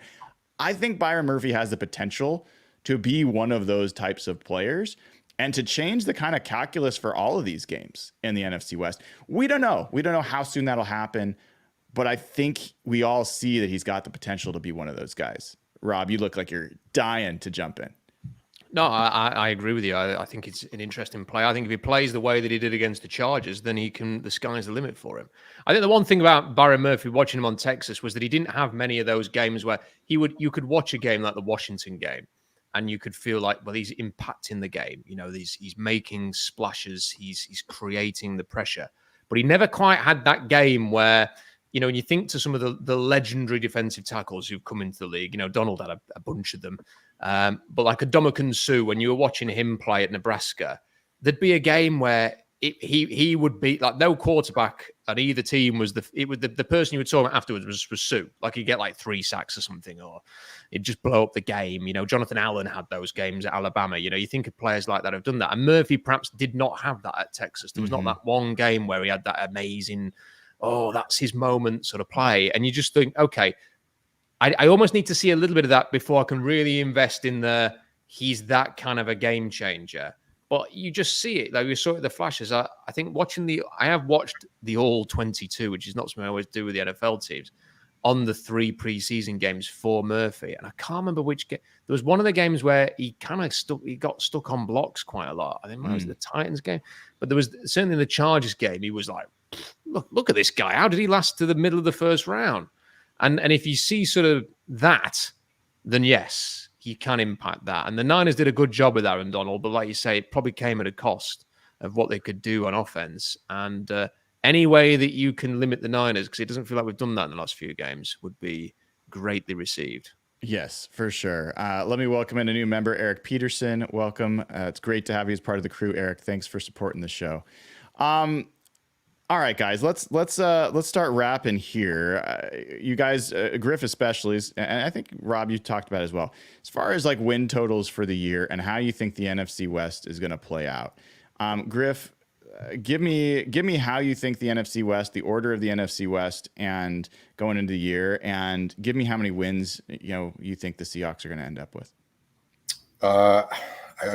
I think Byron Murphy has the potential to be one of those types of players and to change the kind of calculus for all of these games in the NFC West. We don't know. We don't know how soon that'll happen, but I think we all see that he's got the potential to be one of those guys. Rob, you look like you're dying to jump in. No, I agree with you. I think it's an interesting play. I think if he plays the way that he did against the Chargers, then the sky's the limit for him. I think the one thing about Byron Murphy, watching him on Texas, was that he didn't have many of those games where you could watch a game like the Washington game and you could feel like, well, he's impacting the game. He's making splashes. He's creating the pressure. But he never quite had that game where, when you think to some of the legendary defensive tackles who've come into the league, Donald had a bunch of them. But like a Dominican Sue, when you were watching him play at Nebraska, there'd be a game where he would be like, no quarterback at either team was the person you would talk about afterwards was Sue. Like, he'd get like 3 sacks or something, or it'd just blow up the game. Jonathan Allen had those games at Alabama. You think of players like that have done that. And Murphy perhaps did not have that at Texas. There was not that one game where he had that amazing, that's his moment sort of play. And you just think, okay, I almost need to see a little bit of that before I can really invest in he's that kind of a game changer. But you just see it. Like we saw it the flashes. I think I have watched the all 22, which is not something I always do with the NFL teams, on the 3 preseason games for Murphy. And I can't remember which game. There was one of the games where he got stuck on blocks quite a lot. I think it was the Titans game. But there was certainly in the Chargers game, he was like, look at this guy. How did he last to the middle of the first round? And if you see sort of that, then yes, he can impact that. And the Niners did a good job with Aaron Donald, but like you say, it probably came at a cost of what they could do on offense. And any way that you can limit the Niners, because it doesn't feel like we've done that in the last few games, would be greatly received. Yes, for sure. Let me welcome in a new member, Eric Peterson. Welcome. It's great to have you as part of the crew, Eric. Thanks for supporting the show. All right, guys, let's start wrapping here. You guys, Griff especially, and I think Rob, you talked about it as well. As far as like win totals for the year and how you think the NFC West is going to play out, Griff, give me how you think the NFC West, the order of the NFC West, and going into the year, and give me how many wins you think the Seahawks are going to end up with. I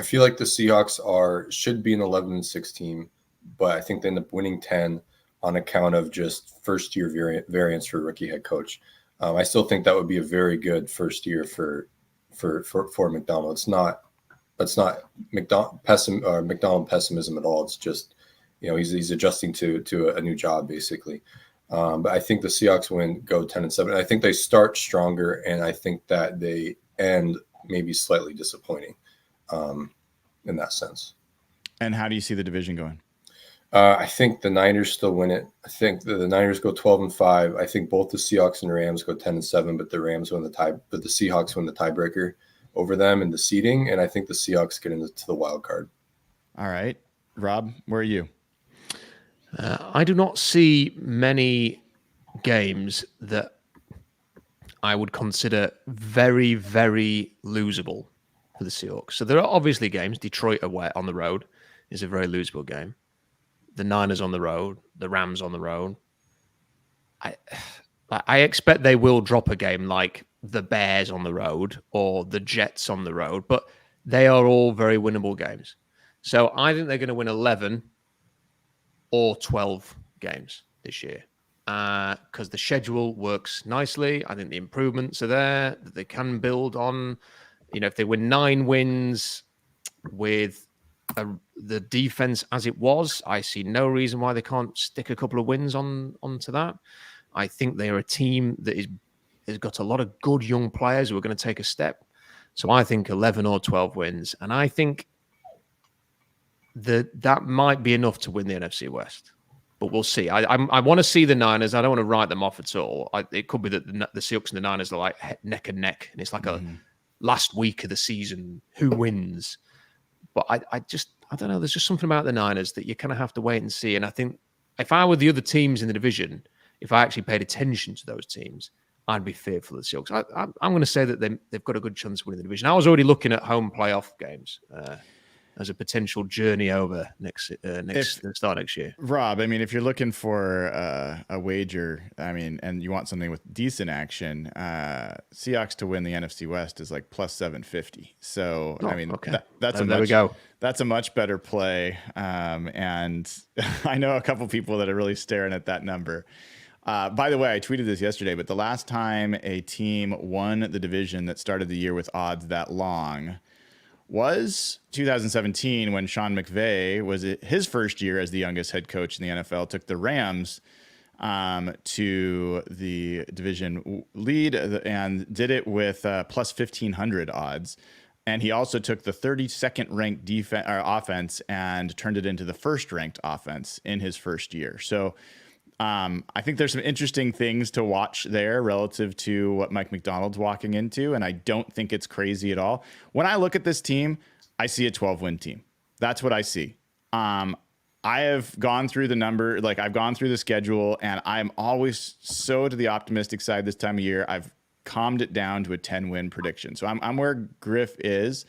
feel like the Seahawks should be an 11-6 team, but I think they end up winning 10 on account of just first year variance for rookie head coach. I still think that would be a very good first year for McDonald. It's not McDonald pessimism at all. It's just, he's adjusting to a new job basically. But I think the Seahawks go 10-7. I think they start stronger, and I think that they end maybe slightly disappointing in that sense. And how do you see the division going? I think the Niners still win it. I think the Niners go 12-5. I think both the Seahawks and Rams go 10-7, but the Seahawks win the tiebreaker over them in the seeding, and I think the Seahawks get into the wild card. All right, Rob, where are you? I do not see many games that I would consider very, very losable for the Seahawks. So there are obviously games. Detroit away on the road is a very losable game. The Niners on the road, the Rams on the road. I expect they will drop a game like the Bears on the road or the Jets on the road, but they are all very winnable games. So I think they're going to win 11 or 12 games this year because the schedule works nicely. I think the improvements are there that they can build on. If they win 9 wins with the defense as it was, I see no reason why they can't stick a couple of wins onto that. I think they are a team that has got a lot of good young players who are going to take a step. So I think 11 or 12 wins. And I think that might be enough to win the NFC West. But we'll see. I want to see the Niners. I don't want to write them off at all. It could be that the Seahawks and the Niners are like neck and neck. And it's like a last week of the season. Who wins? But I don't know. There's just something about the Niners that you kind of have to wait and see. And I think if I were the other teams in the division, if I actually paid attention to those teams, I'd be fearful of the Seahawks. I'm going to say that they've got a good chance of winning the division. I was already looking at home playoff games as a potential journey over next start next year. Rob, I mean, if you're looking for a wager, I mean, and you want something with decent action, Seahawks to win the NFC West is like plus 750. So, I mean, okay. There we go. That's a much better play. And I know a couple people that are really staring at that number. By the way, I tweeted this yesterday, but the last time a team won the division that started the year with odds that long was 2017 when Sean McVay was his first year as the youngest head coach in the NFL, took the Rams to the division lead and did it with plus 1,500 odds. And he also took the 32nd ranked offense and turned it into the first ranked offense in his first year. So I think there's some interesting things to watch there relative to what Mike McDonald's walking into, and I don't think it's crazy at all. When I look at this team, I see a 12-win team. That's what I see. I have gone through the number, like I've gone through the schedule, and I'm always so to the optimistic side this time of year. I've calmed it down to a 10-win prediction. So I'm where Griff is.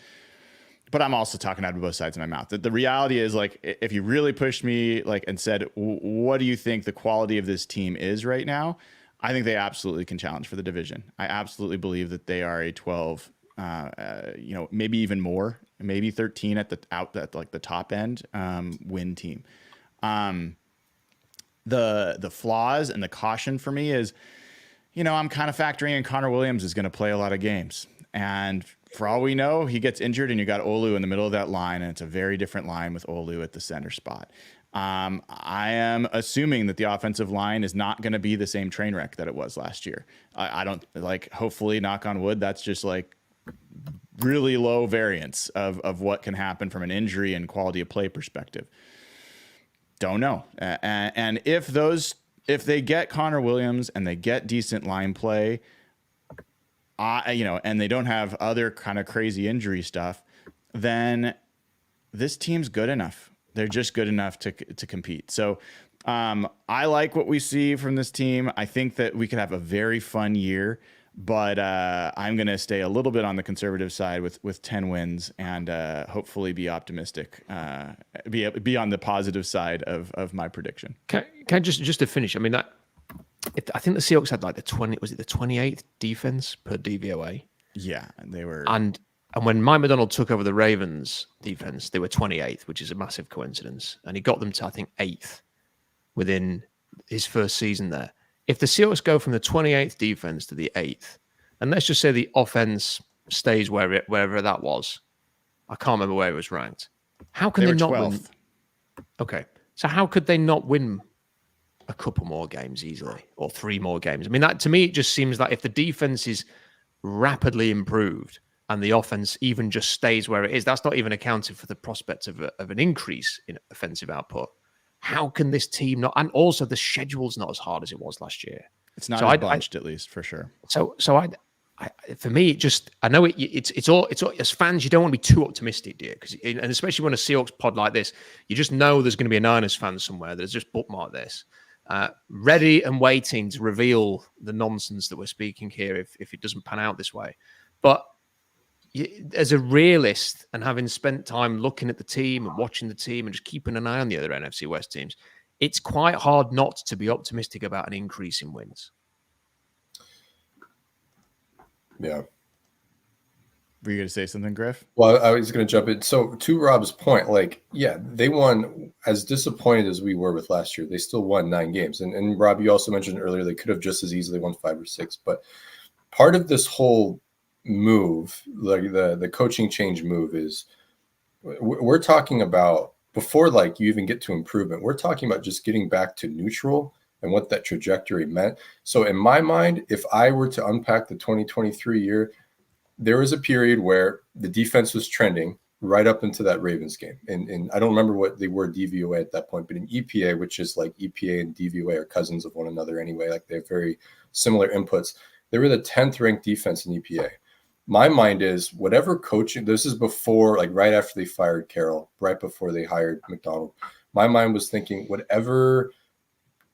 But I'm also talking out of both sides of my mouth. The reality is, like, if you really pushed me, like, and said, what do you think the quality of this team is right now? I think they absolutely can challenge for the division. I absolutely believe that they are a 12, maybe even more, maybe 13 at the top end win team. The flaws and the caution for me is, I'm kind of factoring in Connor Williams is going to play a lot of games. And for all we know, he gets injured and you got Olu in the middle of that line, and it's a very different line with Olu at the center spot. I am assuming that the offensive line is not going to be the same train wreck that it was last year. I don't hopefully, knock on wood, that's just like really low variance of what can happen from an injury and quality of play perspective. Don't know. And if they get Connor Williams and they get decent line play, and they don't have other kind of crazy injury stuff, then this team's good enough. They're just good enough to compete. So I like what we see from this team. I think that we could have a very fun year, but I'm going to stay a little bit on the conservative side with 10 wins and hopefully be optimistic, be on the positive side of my prediction. Can I just to finish? I mean, I think the Seahawks had like the 28th defense per DVOA. Yeah, they were. And when Mike McDonald took over the Ravens defense, they were 28th, which is a massive coincidence. And he got them to, I think, 8th within his first season there. If the Seahawks go from the 28th defense to the 8th, and let's just say the offense stays wherever that was, I can't remember where it was ranked. How can they not 12th. win? Okay, so how could they not win a couple more games easily, or 3 more games? I mean, that to me, it just seems like if the defense is rapidly improved and the offense even just stays where it is, that's not even accounting for the prospect of an increase in offensive output. How can this team not? And also, the schedule's not as hard as it was last year. It's not as bunched, at least, for sure. So for me, I know it's all as fans, you don't want to be too optimistic, dear, and especially when a Seahawks pod like this, you just know there's going to be a Niners fan somewhere that's just bookmarked this, ready and waiting to reveal the nonsense that we're speaking here if it doesn't pan out this way. But as a realist and having spent time looking at the team and watching the team and just keeping an eye on the other NFC West teams, it's quite hard not to be optimistic about an increase in wins. Yeah. Were you going to say something, Griff? Well, I was going to jump in. So to Rob's point, they won. As disappointed as we were with last year, they still won 9 games. And Rob, you also mentioned earlier, they could have just as easily won 5 or 6. But part of this whole move, like the coaching change move, is we're talking about before you even get to improvement, we're talking about just getting back to neutral and what that trajectory meant. So in my mind, if I were to unpack the 2023 year, there was a period where the defense was trending right up into that Ravens game. And I don't remember what they were DVOA at that point, but in EPA, which is like EPA and DVOA are cousins of one another anyway, like they have very similar inputs. They were the 10th ranked defense in EPA. My mind is whatever coaching, this is before, right after they fired Carroll, right before they hired McDonald. My mind was thinking, whatever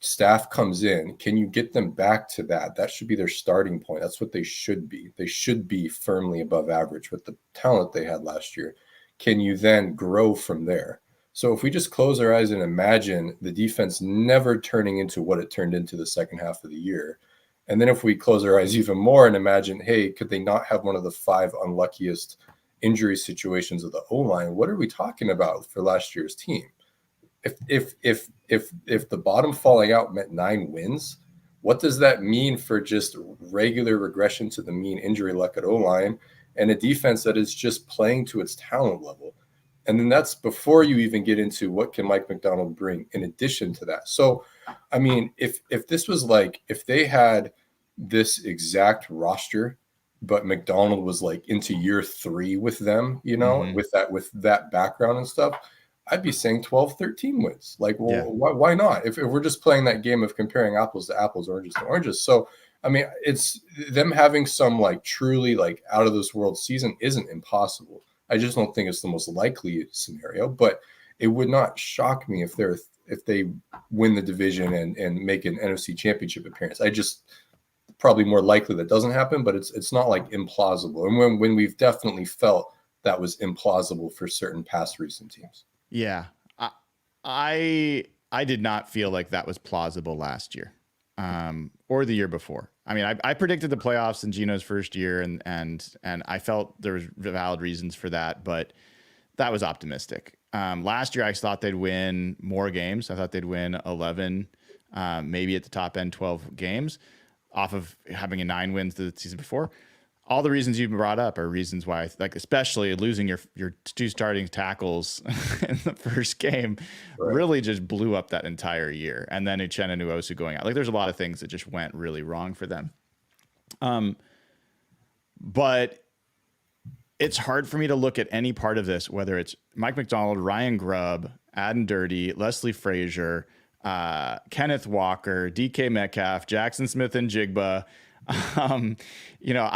staff comes in, can you get them back to that? That should be their starting point. That's what they should be. They should be firmly above average with the talent they had last year. Can you then grow from there? So if we just close our eyes and imagine the defense never turning into what it turned into the second half of the year, and then if we close our eyes even more and imagine, hey, could they not have one of the 5 unluckiest injury situations of the O-line? What are we talking about for last year's team? If the bottom falling out meant 9 wins, what does that mean for just regular regression to the mean injury luck at O-line and a defense that is just playing to its talent level? And then that's before you even get into what can Mike McDonald bring in addition to that. So, I mean, if this was if they had this exact roster, but McDonald was into year 3 with them, with that background and stuff, I'd be saying 12, 13 wins. Why not? If we're just playing that game of comparing apples to apples, oranges to oranges. So, I mean, it's them having some truly out of this world season isn't impossible. I just don't think it's the most likely scenario, but it would not shock me if they win the division and make an NFC championship appearance. I just probably more likely that doesn't happen, but it's not implausible. And when we've definitely felt that was implausible for certain past recent teams. Yeah. I did not feel like that was plausible last year or the year before. I mean, I predicted the playoffs in Gino's first year and I felt there was valid reasons for that, but that was optimistic. Last year, I thought they'd win more games. I thought they'd win 11, maybe at the top end, 12 games off of having a 9 wins the season before. All the reasons you brought up are reasons why, especially losing your 2 starting tackles in the first game, really just blew up that entire year. And then Uchenna Nwosu going out. There's a lot of things that just went really wrong for them. But it's hard for me to look at any part of this, whether it's Mike McDonald, Ryan Grubb, Adam Dirty, Leslie Frazier, Kenneth Walker, DK Metcalf, Jackson Smith and Jigba. I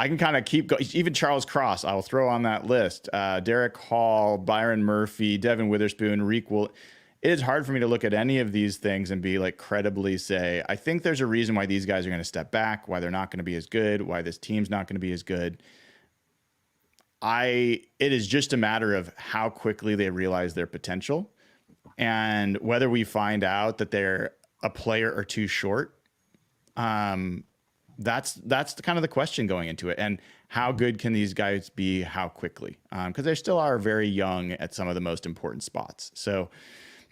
can kind of keep going. Even Charles Cross, I will throw on that list. Derek Hall, Byron Murphy, Devin Witherspoon, Reek Will. It is hard for me to look at any of these things and be like credibly say, I think there's a reason why these guys are going to step back, why they're not going to be as good, why this team's not going to be as good. It is just a matter of how quickly they realize their potential and whether we find out that they're a player or two short. That's kind of the question going into it. And how good can these guys be? How quickly? Because they still are very young at some of the most important spots. So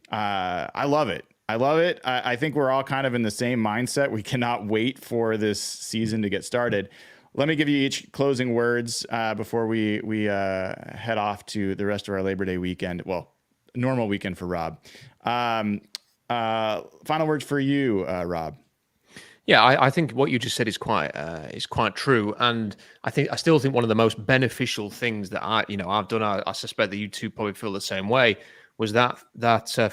I love it. I think we're all kind of in the same mindset. We cannot wait for this season to get started. Let me give you each closing words before we head off to the rest of our Labor Day weekend. Well, normal weekend for Rob. Final words for you, Rob. Yeah, I think what you just said is quite true, and I still think one of the most beneficial things that I've done. I suspect that you two probably feel the same way. Was that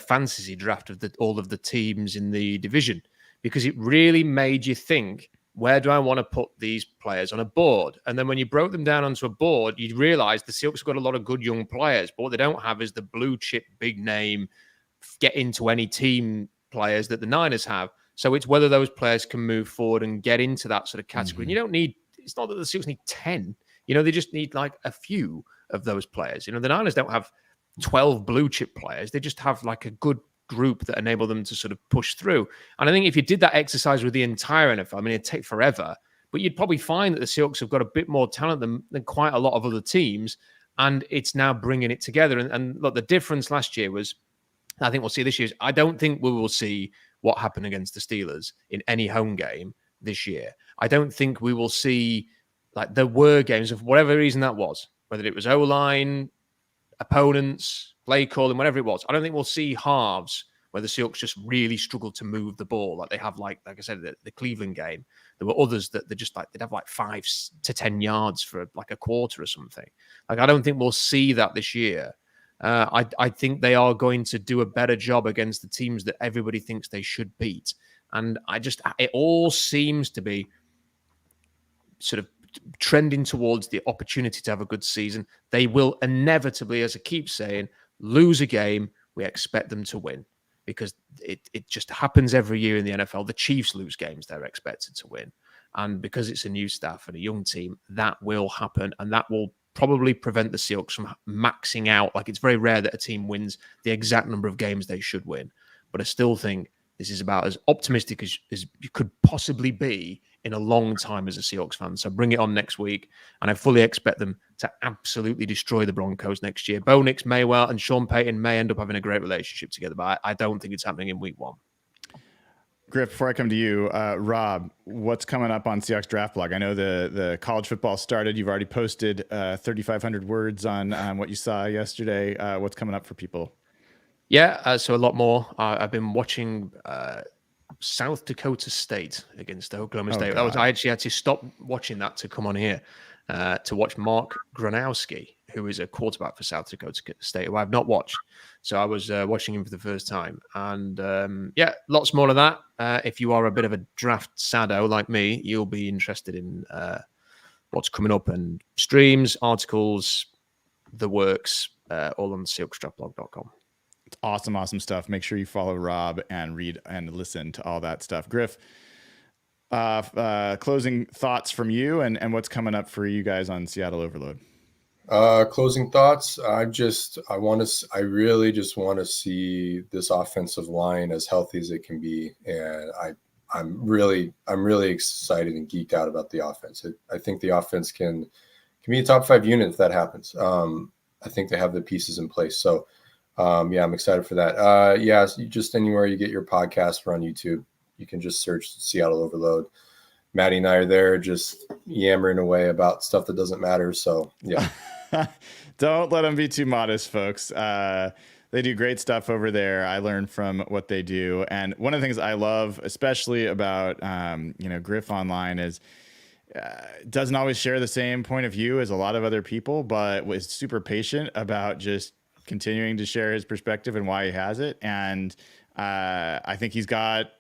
fantasy draft of all of the teams in the division, because it really made you think, where do I want to put these players on a board? And then when you broke them down onto a board, you realize the Seahawks have got a lot of good young players, but what they don't have is the blue chip, big name, get into any team players that the Niners have. So it's whether those players can move forward and get into that sort of category. Mm-hmm. And it's not that the Seahawks need 10, they just need like a few of those players. The Niners don't have 12 blue chip players. They just have like a good group that enable them to sort of push through. And I think if you did that exercise with the entire NFL, it'd take forever, but you'd probably find that the Seahawks have got a bit more talent than quite a lot of other teams. And it's now bringing it together. And look, the difference last year was, I think we'll see this year. I don't think we will see what happened against the Steelers in any home game this year. I don't think we will see, like, there were games of whatever reason that was, whether it was O-line, opponents, play calling, whatever it was. I don't think we'll see halves where the Seahawks just really struggled to move the ball like they have, like I said, the Cleveland game. There were others that they'd have like 5 to 10 yards for like a quarter or something. Like, I don't think we'll see that this year. I think they are going to do a better job against the teams that everybody thinks they should beat. And it all seems to be sort of trending towards the opportunity to have a good season. They will inevitably, as I keep saying, lose a game. We expect them to win, because it just happens every year in the NFL. The Chiefs lose games they're expected to win. And because it's a new staff and a young team, that will happen. And that will probably prevent the Seahawks from maxing out. Like, it's very rare that a team wins the exact number of games they should win. But I still think this is about as optimistic as you could possibly be in a long time as a Seahawks fan. So bring it on next week. And I fully expect them to absolutely destroy the Broncos next year. Bo Nix may well, and Sean Payton may end up having a great relationship together, but I don't think it's happening in week 1. Griff, before I come to you, Rob, what's coming up on Seahawks Draft Blog? I know the college football started. You've already posted 3,500 words on what you saw yesterday. What's coming up for people? Yeah, so a lot more. I've been watching South Dakota State against Oklahoma State. I actually had to stop watching that to come on here to watch Mark Gronowski, who is a quarterback for South Dakota State, who I've not watched. So I was watching him for the first time. And lots more of that. If you are a bit of a draft saddo like me, you'll be interested in what's coming up, and streams, articles, the works, all on SeahawksDraftBlog.com. It's awesome stuff. Make sure you follow Rob and read and listen to all that stuff. Griff, closing thoughts from you and what's coming up for you guys on Seattle Overload. Closing thoughts. I really just want to see this offensive line as healthy as it can be. And I'm really excited and geeked out about the offense. I think the offense can be a top 5 unit if that happens. I think they have the pieces in place. So, I'm excited for that. Just anywhere you get your podcast, we're on YouTube. You can just search Seattle Overload. Maddie and I are there just yammering away about stuff that doesn't matter. So, yeah. Don't let them be too modest, folks. They do great stuff over there. I learn from what they do. And one of the things I love, especially about, Griff online, is doesn't always share the same point of view as a lot of other people, but was super patient about just continuing to share his perspective and why he has it. And I think he's got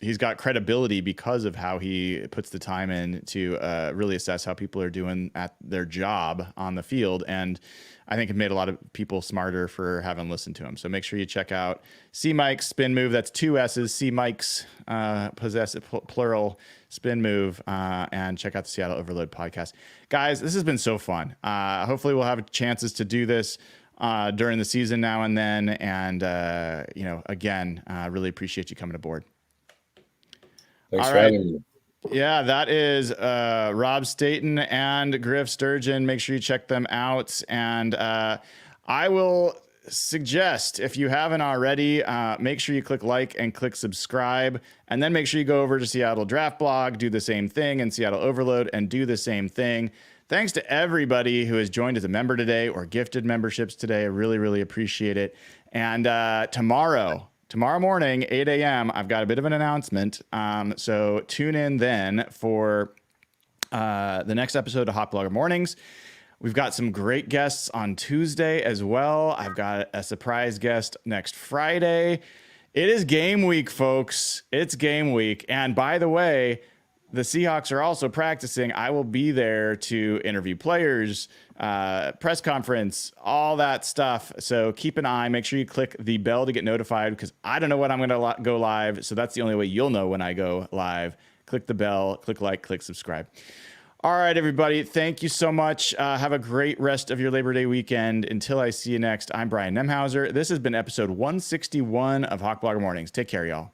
he's got credibility because of how he puts the time in to really assess how people are doing at their job on the field. And I think it made a lot of people smarter for having listened to him. So make sure you check out C Mike's Spin Move. That's 2 S's, C Mike's possessive plural Spin Move, and check out the Seattle Overload podcast. Guys, this has been so fun. Hopefully we'll have chances to do this during the season now and then. And, again, really appreciate you coming aboard. Thanks for having me. Yeah, that is Rob Staton and Griff Sturgeon. Make sure you check them out. And I will suggest, if you haven't already, make sure you click like and click subscribe. And then make sure you go over to Seattle Draft Blog, do the same thing, and Seattle Overload, and do the same thing. Thanks to everybody who has joined as a member today or gifted memberships today. I really, really appreciate it. And tomorrow morning, 8 a.m., I've got a bit of an announcement. So tune in then for the next episode of Hot Blogger Mornings. We've got some great guests on Tuesday as well. I've got a surprise guest next Friday. It is game week, folks. It's game week. And by the way, the Seahawks are also practicing. I will be there to interview players, press conference, all that stuff. So keep an eye. Make sure you click the bell to get notified, because I don't know when I'm going to go live. So that's the only way you'll know when I go live. Click the bell, click like, click subscribe. All right, everybody. Thank you so much. Have a great rest of your Labor Day weekend. Until I see you next, I'm Brian Nemhauser. This has been episode 161 of Hawk Blogger Mornings. Take care, y'all.